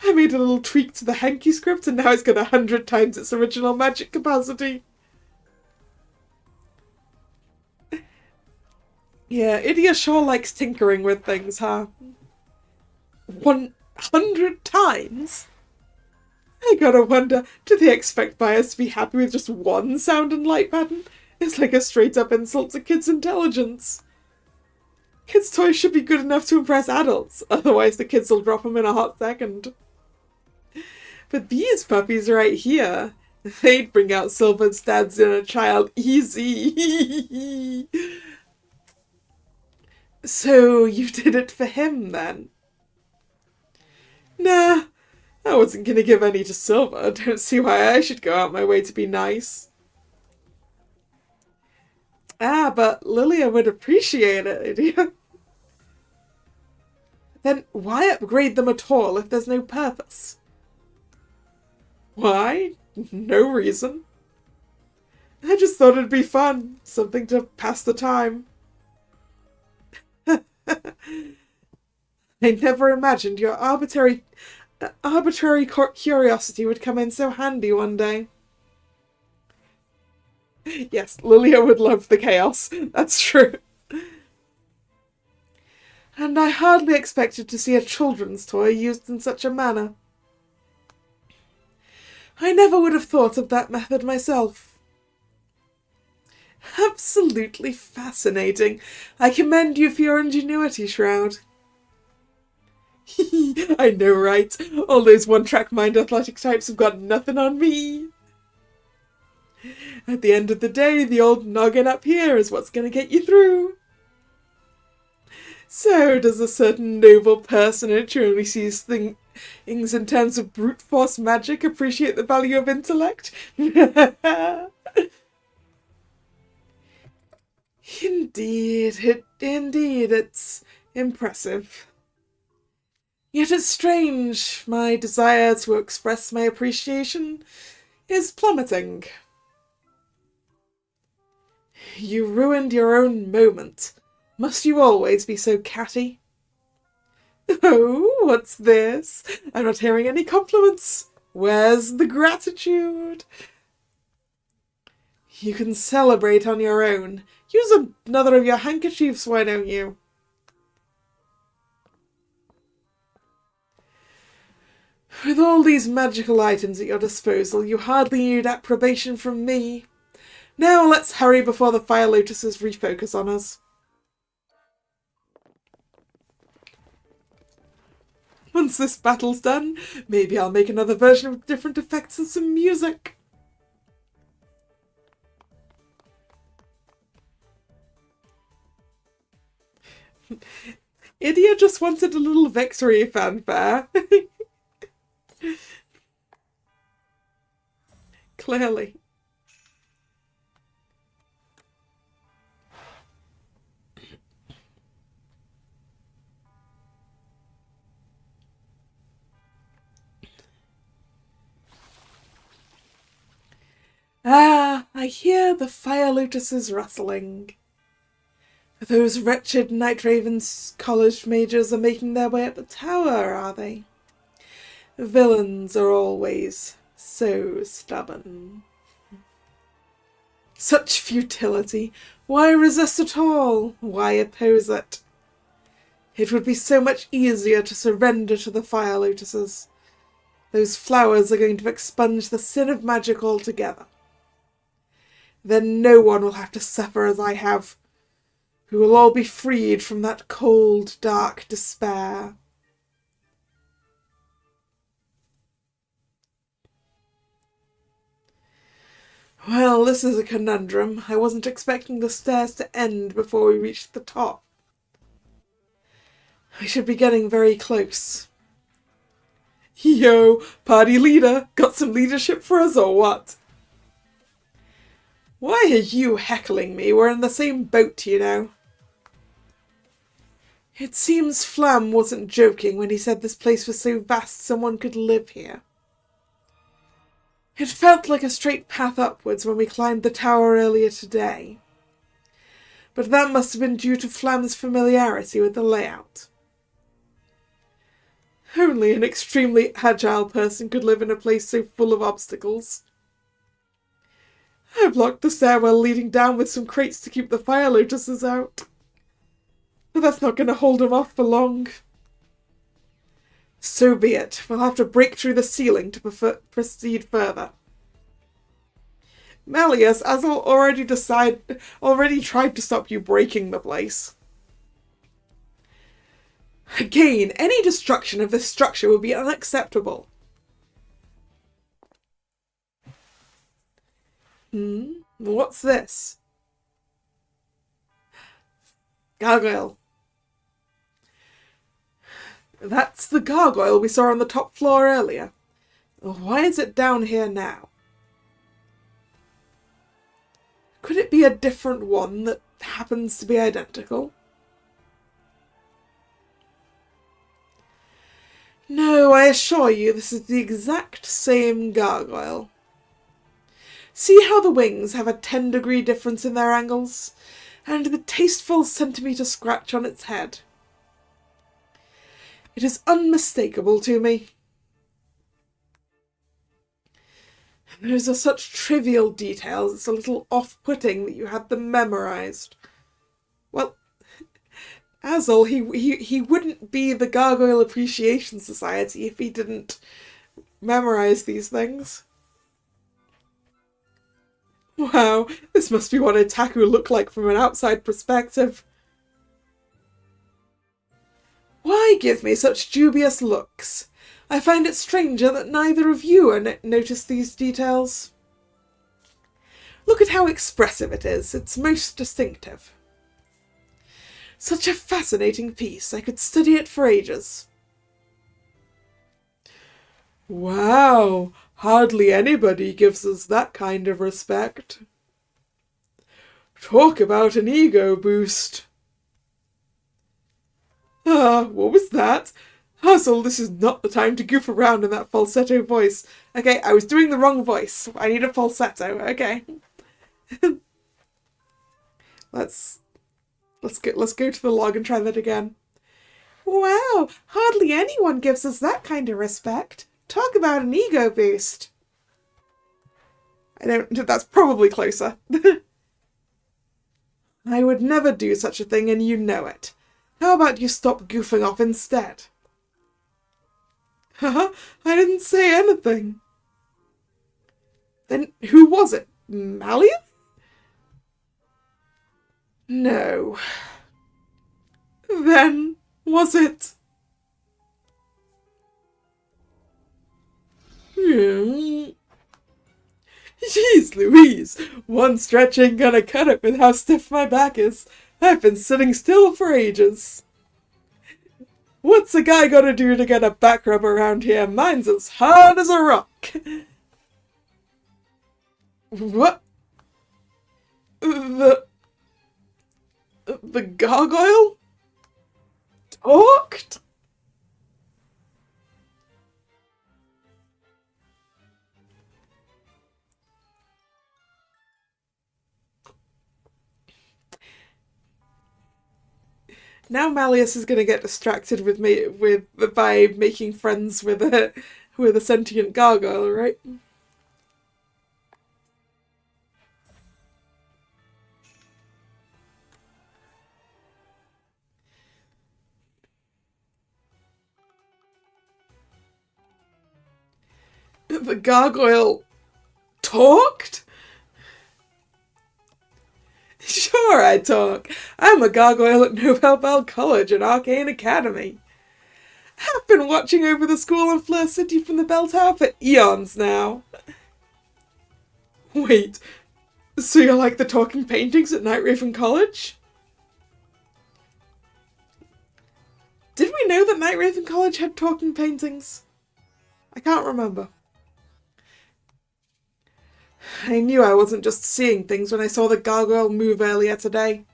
I made a little tweak to the hanky script and now it's got 100 times its original magic capacity. Yeah, Idia sure likes tinkering with things, huh? 100 times? I gotta wonder, do they expect buyers to be happy with just one sound and light pattern? It's like a straight-up insult to kids' intelligence. Kids' toys should be good enough to impress adults, otherwise the kids will drop them in a hot second. But these puppies right here, they'd bring out Sylvan's dad's inner child easy. So you did it for him, then? Nah, I wasn't gonna give any to Silva. Don't see why I should go out my way to be nice. Ah, but Lilia would appreciate it. Then why upgrade them at all if there's no purpose? Why? No reason. I just thought it'd be fun. Something to pass the time. I never imagined your arbitrary curiosity would come in so handy one day. Yes, Lilia would love the chaos. That's true. And I hardly expected to see a children's toy used in such a manner. I never would have thought of that method myself. Absolutely fascinating. I commend you for your ingenuity, Shroud. I know, right? All those one-track mind athletic types have got nothing on me. At the end of the day, the old noggin up here is what's going to get you through. So, does a certain noble personage who only sees things in terms of brute force magic appreciate the value of intellect? Indeed, it's impressive. Yet it's strange, my desire to express my appreciation is plummeting. You ruined your own moment. Must you always be so catty? Oh, what's this? I'm not hearing any compliments. Where's the gratitude? You can celebrate on your own. Use another of your handkerchiefs, why don't you? With all these magical items at your disposal, you hardly need approbation from me. Now let's hurry before the Fire Lotuses refocus on us. Once this battle's done, maybe I'll make another version with different effects and some music. Idia just wanted a little victory fanfare. Clearly. Ah, I hear the Fire Lotuses rustling. Those wretched Night Ravens college majors are making their way up the tower, are they? Villains are always so stubborn. Such futility. Why resist at all? Why oppose it? It would be so much easier to surrender to the Fire Lotuses. Those flowers are going to expunge the sin of magic altogether. Then no one will have to suffer as I have. We will all be freed from that cold, dark despair. Well, this is a conundrum. I wasn't expecting the stairs to end before we reached the top. We should be getting very close. Yo, party leader, got some leadership for us or what? Why are you heckling me? We're in the same boat, you know. It seems Flam wasn't joking when he said this place was so vast someone could live here. It felt like a straight path upwards when we climbed the tower earlier today. But that must have been due to Flam's familiarity with the layout. Only an extremely agile person could live in a place so full of obstacles. I blocked the stairwell leading down with some crates to keep the Fire Lotuses out. But that's not going to hold them off for long. So be it. We'll have to break through the ceiling to proceed further. Malleus, Azul already tried to stop you breaking the place. Again, any destruction of this structure would be unacceptable. What's this? Gargoyle. That's the gargoyle we saw on the top floor earlier. Why is it down here now? Could it be a different one that happens to be identical? No, I assure you this is the exact same gargoyle. See how the wings have a 10-degree difference in their angles? And the tasteful centimetre scratch on its head. It is unmistakable to me. Those are such trivial details, it's a little off-putting that you had them memorised. Well, Azul, he wouldn't be the Gargoyle Appreciation Society if he didn't memorise these things. Wow, this must be what otaku look like from an outside perspective. Why give me such dubious looks? I find it stranger that neither of you notice these details. Look at how expressive it is. It's most distinctive. Such a fascinating piece. I could study it for ages. Wow, hardly anybody gives us that kind of respect. Talk about an ego boost. What was that? Hustle, this is not the time to goof around in that falsetto voice. Okay, I was doing the wrong voice. I need a falsetto. Okay. Let's go to the log and try that again. Wow, hardly anyone gives us that kind of respect. Talk about an ego boost. That's probably closer. I would never do such a thing and you know it. How about you stop goofing off instead? Haha, I didn't say anything. Then who was it? Malleus? No. Then was it? Jeez Louise, one stretch ain't gonna cut it with how stiff my back is. I've been sitting still for ages. What's a guy gotta do to get a back rub around here? Mine's as hard as a rock. What? The gargoyle? Talked? Now Malleus is going to get distracted by making friends with a sentient gargoyle, right? The gargoyle talked? Sure I talk. I'm a gargoyle at Nobel Bell College and Arcane Academy. I've been watching over the school in Fleur City from the bell tower for eons now. Wait, so you're like the talking paintings at Night Raven College? Did we know that Night Raven College had talking paintings? I can't remember. I knew I wasn't just seeing things when I saw the gargoyle move earlier today.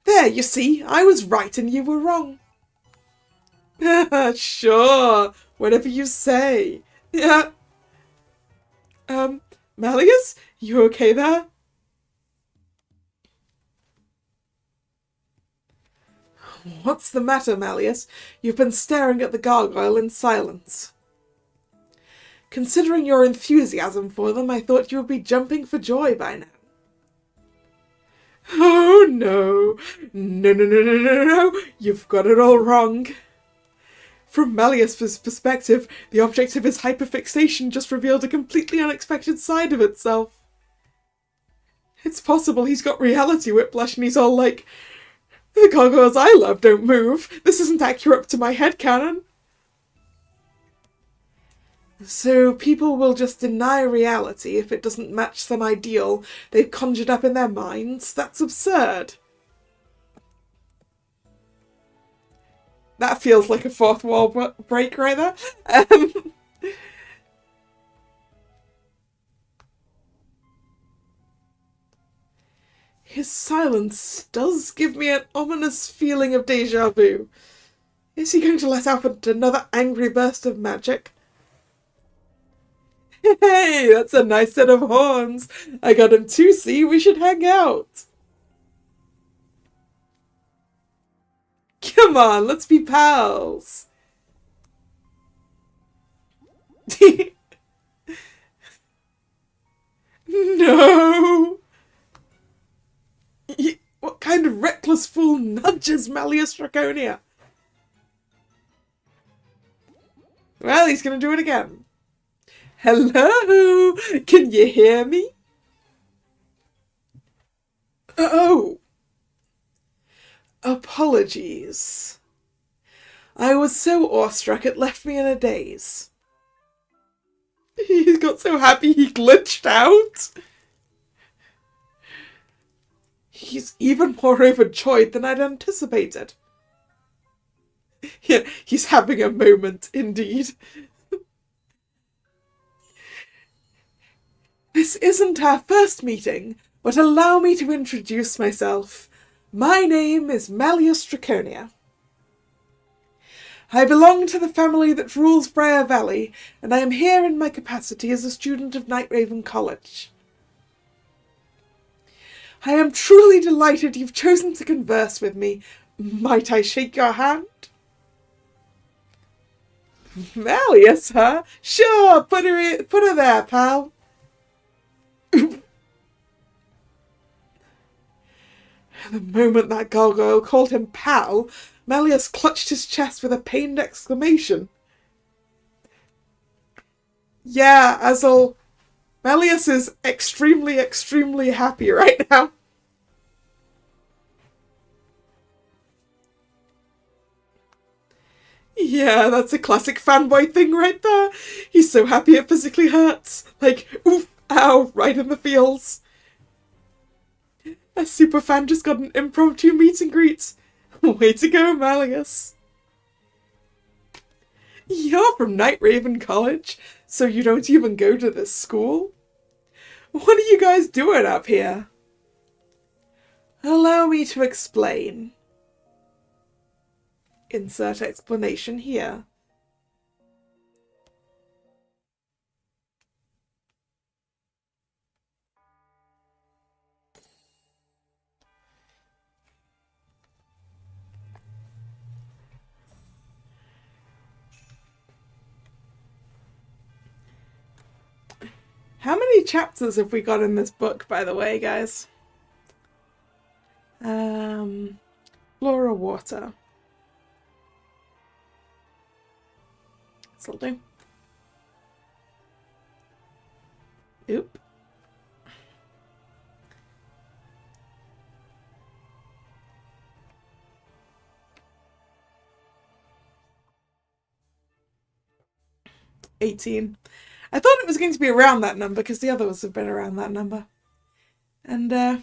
There, you see, I was right and you were wrong. Sure, whatever you say. Yeah. Malleus, you okay there? What's the matter, Malleus? You've been staring at the gargoyle in silence. Considering your enthusiasm for them, I thought you would be jumping for joy by now. Oh, no. No, you've got it all wrong. From Malleus's perspective, the object of his hyperfixation just revealed a completely unexpected side of itself. It's possible he's got reality whiplash and he's all like, the gargoyles I love don't move. This isn't accurate to my headcanon. So people will just deny reality if it doesn't match some ideal they've conjured up in their minds? That's absurd. That feels like a fourth wall break right there. His silence does give me an ominous feeling of déjà vu. Is he going to let out another angry burst of magic? Hey, that's a nice set of horns. I got him too, see? We should hang out. Come on, let's be pals. No. What kind of reckless fool nudges Malleus Draconia? Well, he's going to do it again. Hello? Can you hear me? Oh. Apologies. I was so awestruck it left me in a daze. He got so happy he glitched out. He's even more overjoyed than I'd anticipated. Yeah, he's having a moment, indeed. This isn't our first meeting, but allow me to introduce myself. My name is Malleus Draconia. I belong to the family that rules Briar Valley, and I am here in my capacity as a student of Nightraven College. I am truly delighted you've chosen to converse with me. Might I shake your hand? Malleus, huh? Sure, put her there, pal. The moment that gargoyle called him pal, Malleus clutched his chest with a pained exclamation. Yeah, Azul, Malleus is extremely, extremely happy right now. Yeah, that's a classic fanboy thing right there. He's so happy it physically hurts. Like, oof, ow, right in the feels. A superfan just got an impromptu meet and greet. Way to go, Malleus. You're from Nightraven College, so you don't even go to this school? What are you guys doing up here? Allow me to explain. Insert explanation here. How many chapters have we got in this book, by the way, guys? Flora Water. This'll do. Oop. $18. I thought it was going to be around that number because the others have been around that number. And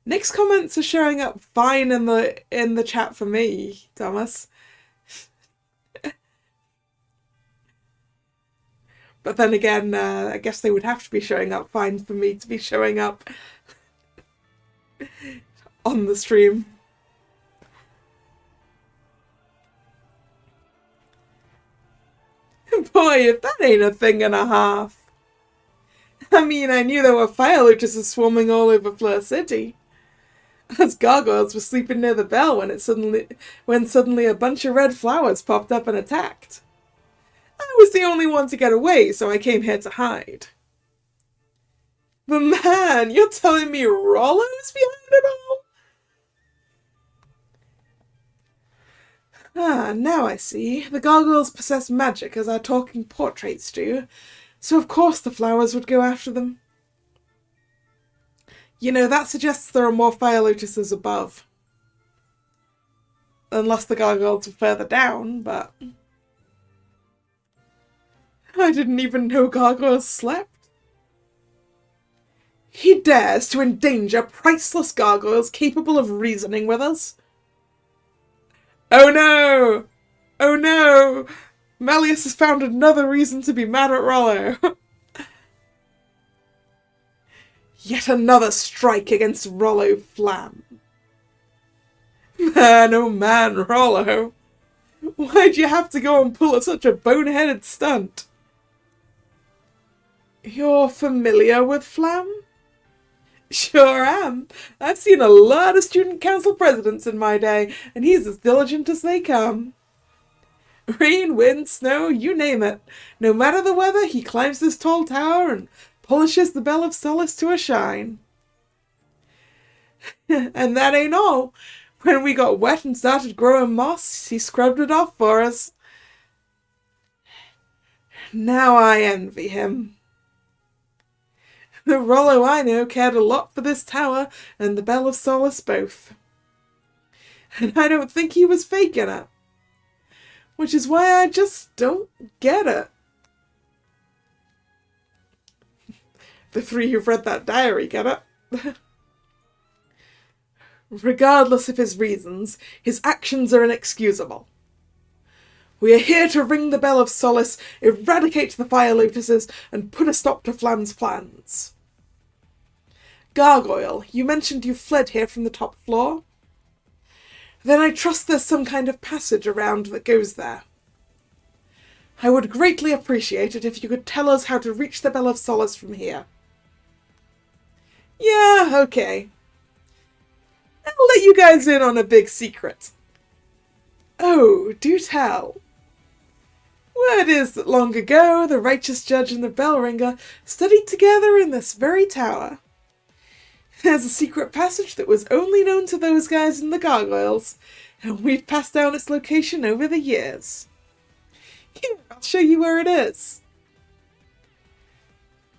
Nick's comments are showing up fine in the chat for me, Thomas. But then again, I guess they would have to be showing up fine for me to be showing up on the stream. Boy, if that ain't a thing and a half. I mean, I knew there were fire lotuses swarming all over Fleur City. Us gargoyles were sleeping near the bell when suddenly a bunch of red flowers popped up and attacked. I was the only one to get away, so I came here to hide. But man, you're telling me Rollo's behind it all? Ah, now I see. The gargoyles possess magic as our talking portraits do, so of course the flowers would go after them. You know, that suggests there are more fire lotuses above. Unless the gargoyles are further down, but... I didn't even know gargoyles slept. He dares to endanger priceless gargoyles capable of reasoning with us. Oh no! Oh no! Malleus has found another reason to be mad at Rollo. Yet another strike against Rollo Flam. Man, oh man, Rollo. Why'd you have to go and pull such a boneheaded stunt? You're familiar with Flam? Sure am. I've seen a lot of student council presidents in my day, and he's as diligent as they come. Rain, wind, snow, you name it. No matter the weather, he climbs this tall tower and polishes the bell of solace to a shine. And that ain't all. When we got wet and started growing moss, he scrubbed it off for us. Now I envy him. The Rollo I know cared a lot for this tower and the Bell of Solace both. And I don't think he was faking it. Which is why I just don't get it. The three who've read that diary get it. Regardless of his reasons, his actions are inexcusable. We are here to ring the Bell of Solace, eradicate the fire lotuses, and put a stop to Flam's plans. Gargoyle, you mentioned you fled here from the top floor? Then I trust there's some kind of passage around that goes there. I would greatly appreciate it if you could tell us how to reach the Bell of Solace from here. Yeah, okay. I'll let you guys in on a big secret. Oh, do tell. Word is that long ago, the righteous judge and the bell ringer studied together in this very tower. There's a secret passage that was only known to those guys and the gargoyles, and we've passed down its location over the years. Here, I'll show you where it is.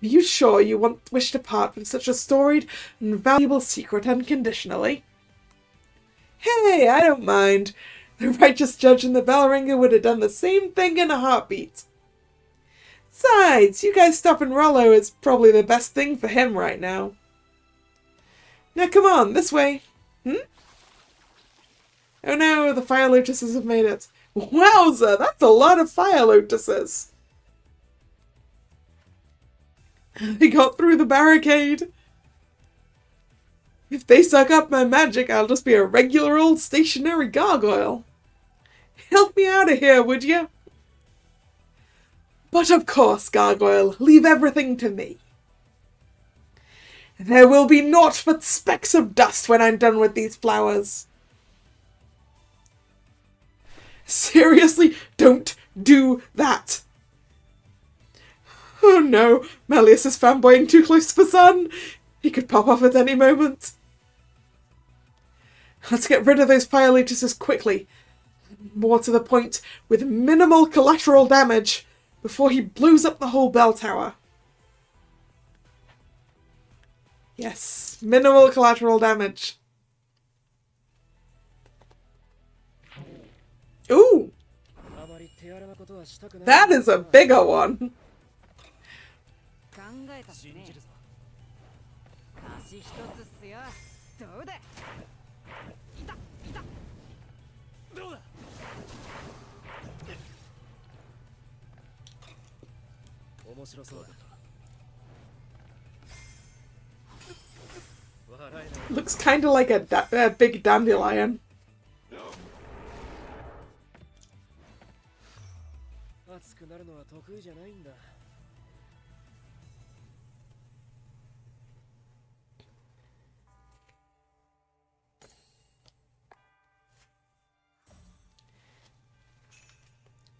Are you sure you wish to part with such a storied and valuable secret unconditionally? Hey, I don't mind. The righteous judge and the bell ringer would have done the same thing in a heartbeat. Besides, you guys stopping Rollo is probably the best thing for him right now. Now come on, this way. Oh no, the fire lotuses have made it. Wowza, that's a lot of fire lotuses. They got through the barricade. If they suck up my magic, I'll just be a regular old stationary gargoyle. Help me out of here, would you? But of course, gargoyle, leave everything to me. There will be naught but specks of dust when I'm done with these flowers. Seriously, don't do that. Oh no, Malleus is fanboying too close to the sun. He could pop off at any moment. Let's get rid of those fire lotuses quickly. More to the point, with minimal collateral damage, before he blows up the whole bell tower. Yes, minimal collateral damage. Ooh! That is a bigger one. Looks kind of like a big dandelion.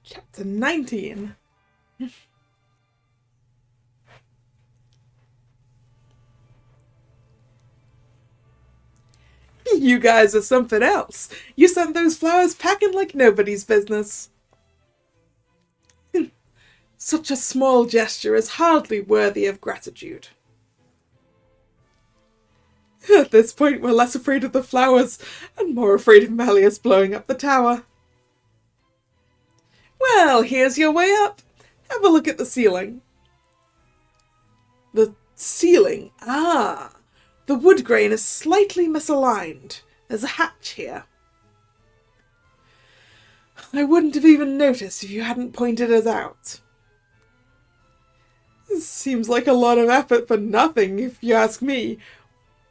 Chapter 19. You guys are something else. You sent those flowers packing like nobody's business. Such a small gesture is hardly worthy of gratitude. At this point, we're less afraid of the flowers and more afraid of Malleus blowing up the tower. Well, here's your way up. Have a look at the ceiling. The ceiling? Ah, the wood grain is slightly misaligned. There's a hatch here. I wouldn't have even noticed if you hadn't pointed it out. This seems like a lot of effort for nothing, if you ask me.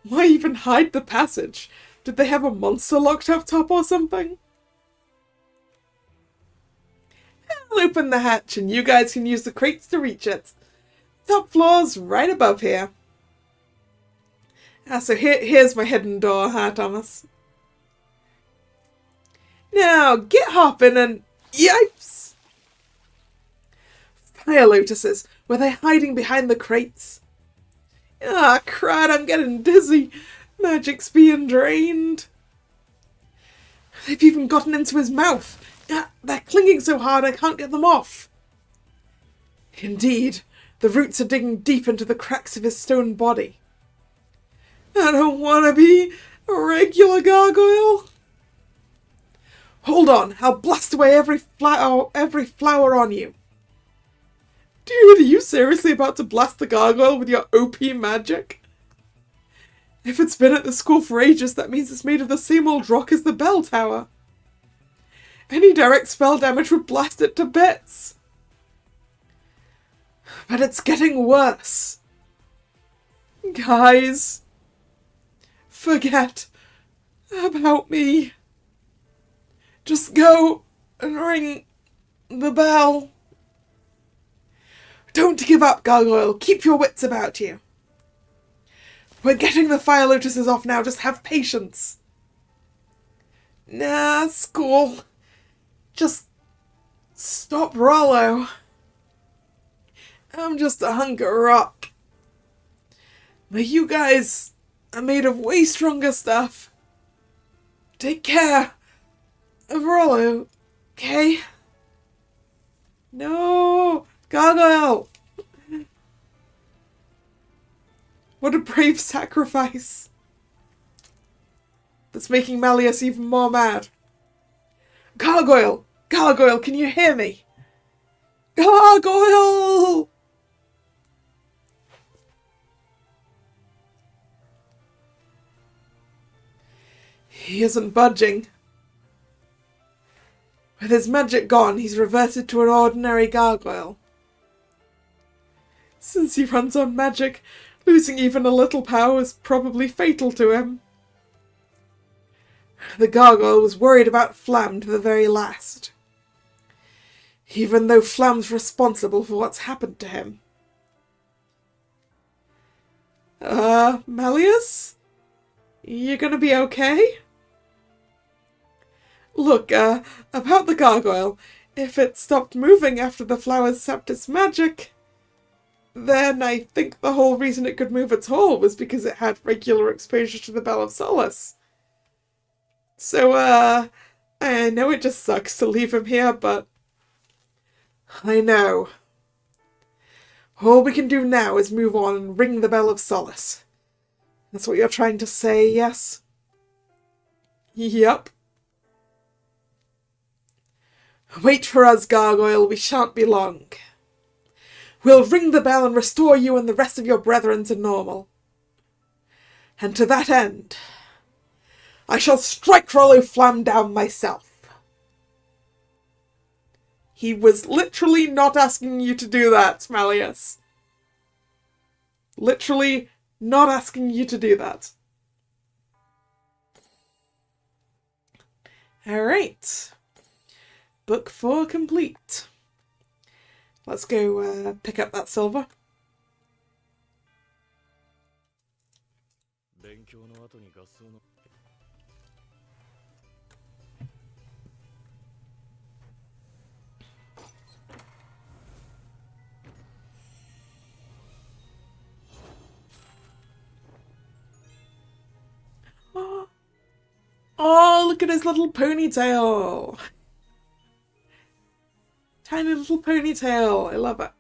Why even hide the passage? Did they have a monster locked up top or something? I'll open the hatch and you guys can use the crates to reach it. Top floor's right above here. So here's my hidden door, huh, Thomas? Now, get hopping and... Yipes! Fire lotuses. Were they hiding behind the crates? Ah, crud, I'm getting dizzy. Magic's being drained. They've even gotten into his mouth. They're clinging so hard I can't get them off. Indeed, the roots are digging deep into the cracks of his stone body. I don't want to be a regular gargoyle. Hold on, I'll blast away every flower on you. Dude, are you seriously about to blast the gargoyle with your OP magic? If it's been at the school for ages, that means it's made of the same old rock as the bell tower. Any direct spell damage would blast it to bits. But it's getting worse. Guys, forget about me. Just go and ring the bell. Don't give up, Gargoyle. Keep your wits about you. We're getting the fire lotuses off now. Just have patience. Nah, school. Just stop Rollo. I'm just a hunk of rock. But you guys are made of way stronger stuff. Take care of Rollo, okay? No! Gargoyle! What a brave sacrifice. That's making Malleus even more mad. Gargoyle! Gargoyle, can you hear me? Gargoyle! He isn't budging. With his magic gone, he's reverted to an ordinary gargoyle. Since he runs on magic, losing even a little power is probably fatal to him. The gargoyle was worried about Flam to the very last. Even though Flam's responsible for what's happened to him. Malleus? You gonna be okay? Look, about the gargoyle, if it stopped moving after the flowers sapped its magic, then I think the whole reason it could move at all was because it had regular exposure to the Bell of Solace. So, I know it just sucks to leave him here, but I know. All we can do now is move on and ring the Bell of Solace. That's what you're trying to say, yes? Yup. Wait for us, Gargoyle, we shan't be long. We'll ring the bell and restore you and the rest of your brethren to normal. And to that end, I shall strike Rollo Flam down myself. He was literally not asking you to do that, Malleus. Literally not asking you to do that. Alright. Book 4 complete. Let's go pick up that silver. look at his little ponytail. Tiny little ponytail. I love it.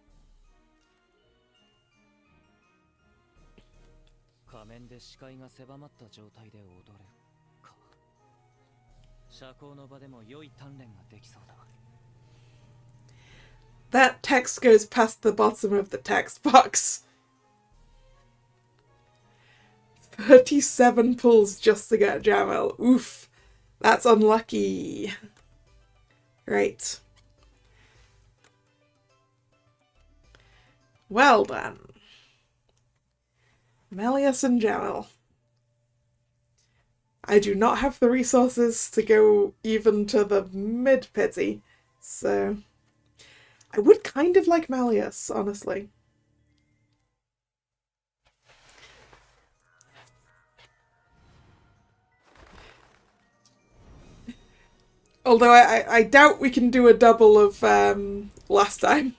That text goes past the bottom of the text box. 37 pulls just to get Jamil. Oof. That's unlucky. Right. Well done. Melius and Jamil. I do not have the resources to go even to the mid-pity, so I would kind of like Melius, honestly. Although I doubt we can do a double of last time.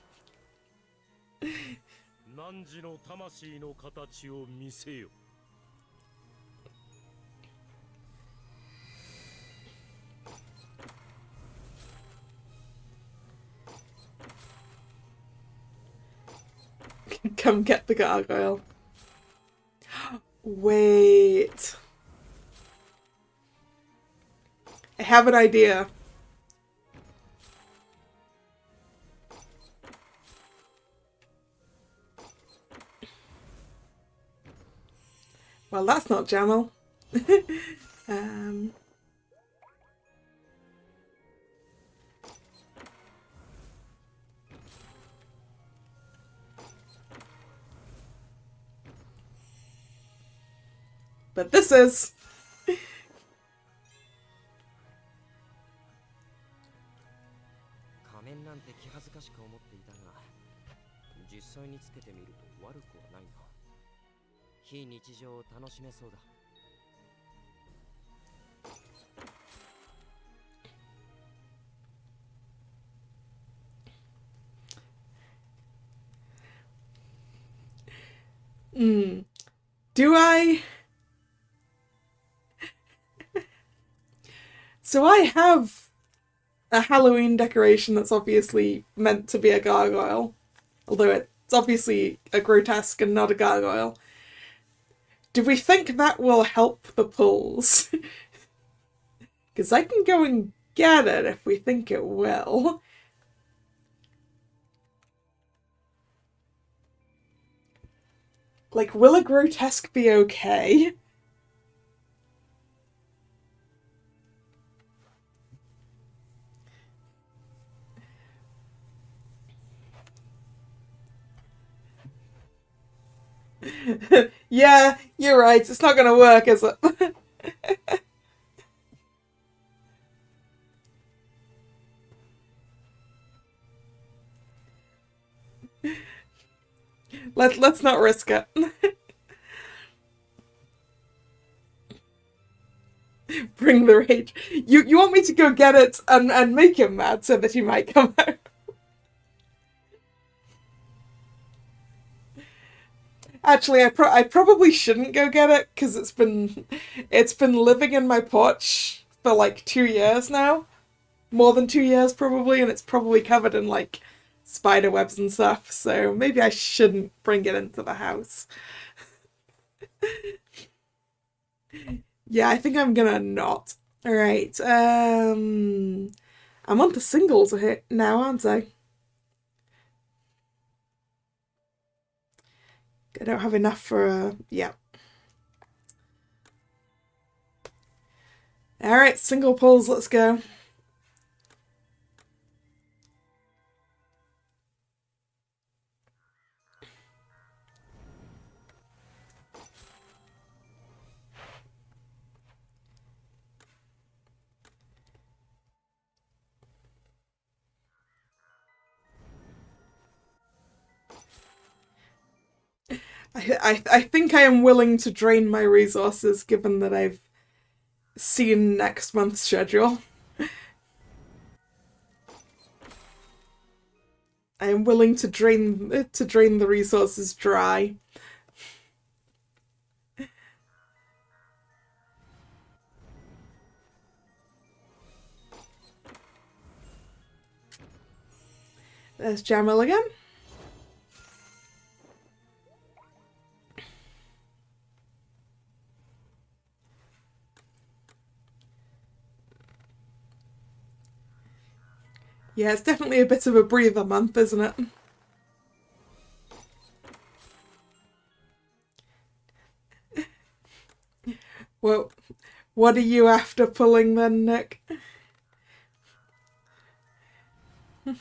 Come get the gargoyle. Wait. I have an idea. Well, that's not Jamil. But this is. Do I? So I have a Halloween decoration that's obviously meant to be a gargoyle, although it's obviously a grotesque and not a gargoyle. Do we think that will help the pulls? Because I can go and get it if we think it will. Like, will a grotesque be okay? Yeah, you're right. It's not going to work, is it? Let's not risk it. Bring the rage. You want me to go get it and make him mad so that he might come out? Actually, I probably shouldn't go get it because it's been living in my porch for like 2 years now, more than 2 years probably, and it's probably covered in like spider webs and stuff. So maybe I shouldn't bring it into the house. Yeah, I think I'm gonna not. All right. I'm on to singles now, aren't I? I don't have enough for yeah. All right, single pulls. Let's go. I think I am willing to drain my resources given that I've seen next month's schedule. I am willing to drain the resources dry. There's Jamil again. Yeah, it's definitely a bit of a breather month, isn't it? Well, what are you after pulling then, Nick? Well,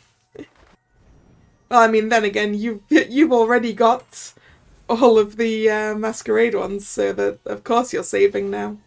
I mean, then again, you've already got all of the Masquerade ones, so that of course you're saving now.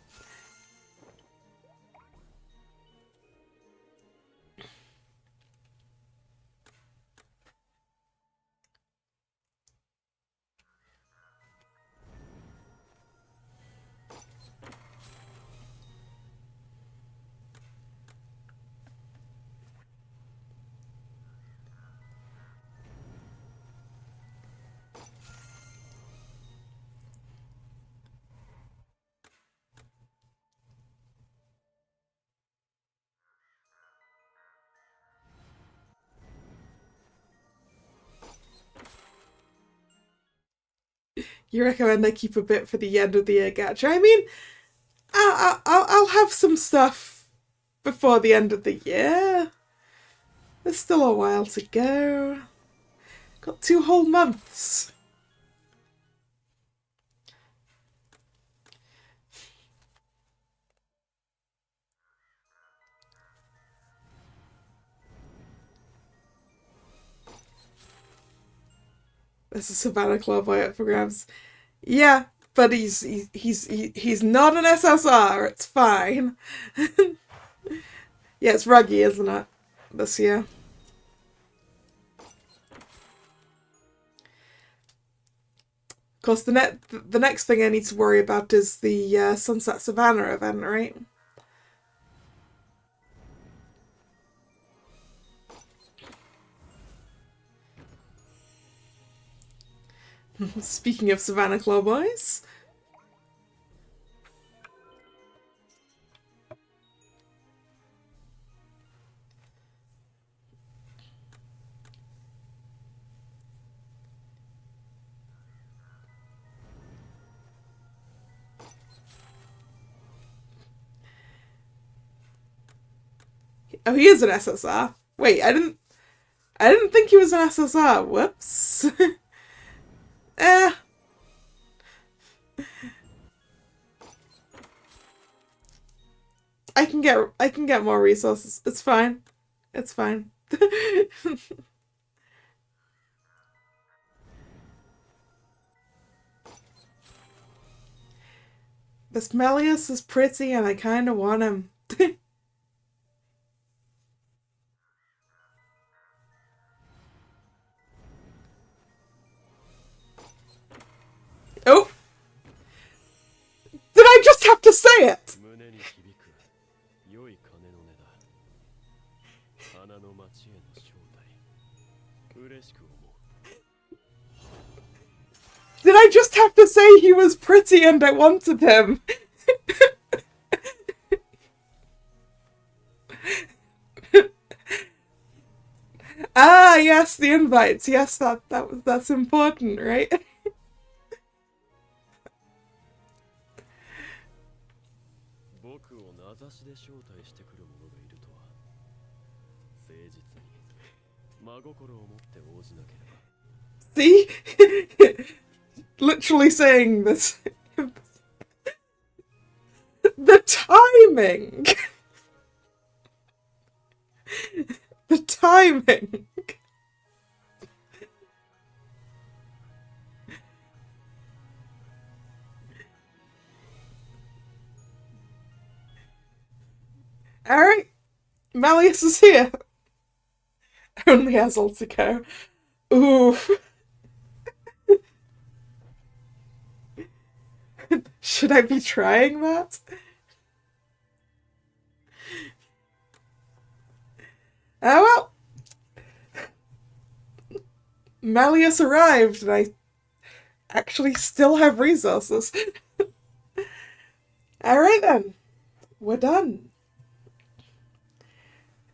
You recommend I keep a bit for the end of the year gacha? I mean, I'll have some stuff before the end of the year. There's still a while to go. Got 2 whole months. There's a Savannah Clairvoyant for grabs. Yeah, but he's not an SSR. It's fine. Yeah, it's Ruggy, isn't it? This year. Of course, the next thing I need to worry about is the Sunset Savannah event, right? Speaking of Savannah Clawboys. Oh, he is an SSR. Wait, I didn't think he was an SSR. Whoops. Eh. I can get more resources. It's fine. It's fine. This Melius is pretty and I kinda want him. Oh! Did I just have to say it? Did I just have to say he was pretty and I wanted him? Ah, yes, the invites. Yes, that's important, right? See? Literally saying this. The timing! The timing! Alright, Malleus is here. Only has Ultico. Ooh. Should I be trying that? Oh well. Malleus arrived and I actually still have resources. Alright then. We're done.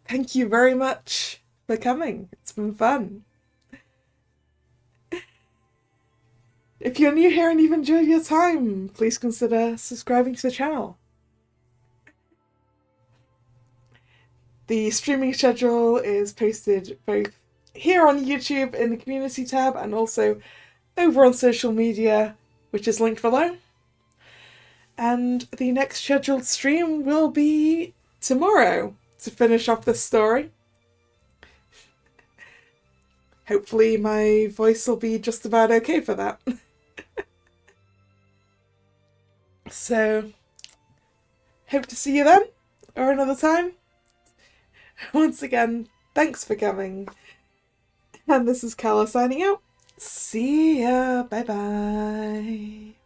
Thank you very much for coming. It's been fun. If you're new here and you've enjoyed your time, please consider subscribing to the channel. The streaming schedule is posted both here on YouTube in the community tab and also over on social media, which is linked below. And the next scheduled stream will be tomorrow to finish off this story. Hopefully my voice will be just about okay for that. So, hope to see you then, or another time. Once again, thanks for coming. And this is Kalla signing out. See ya. Bye bye.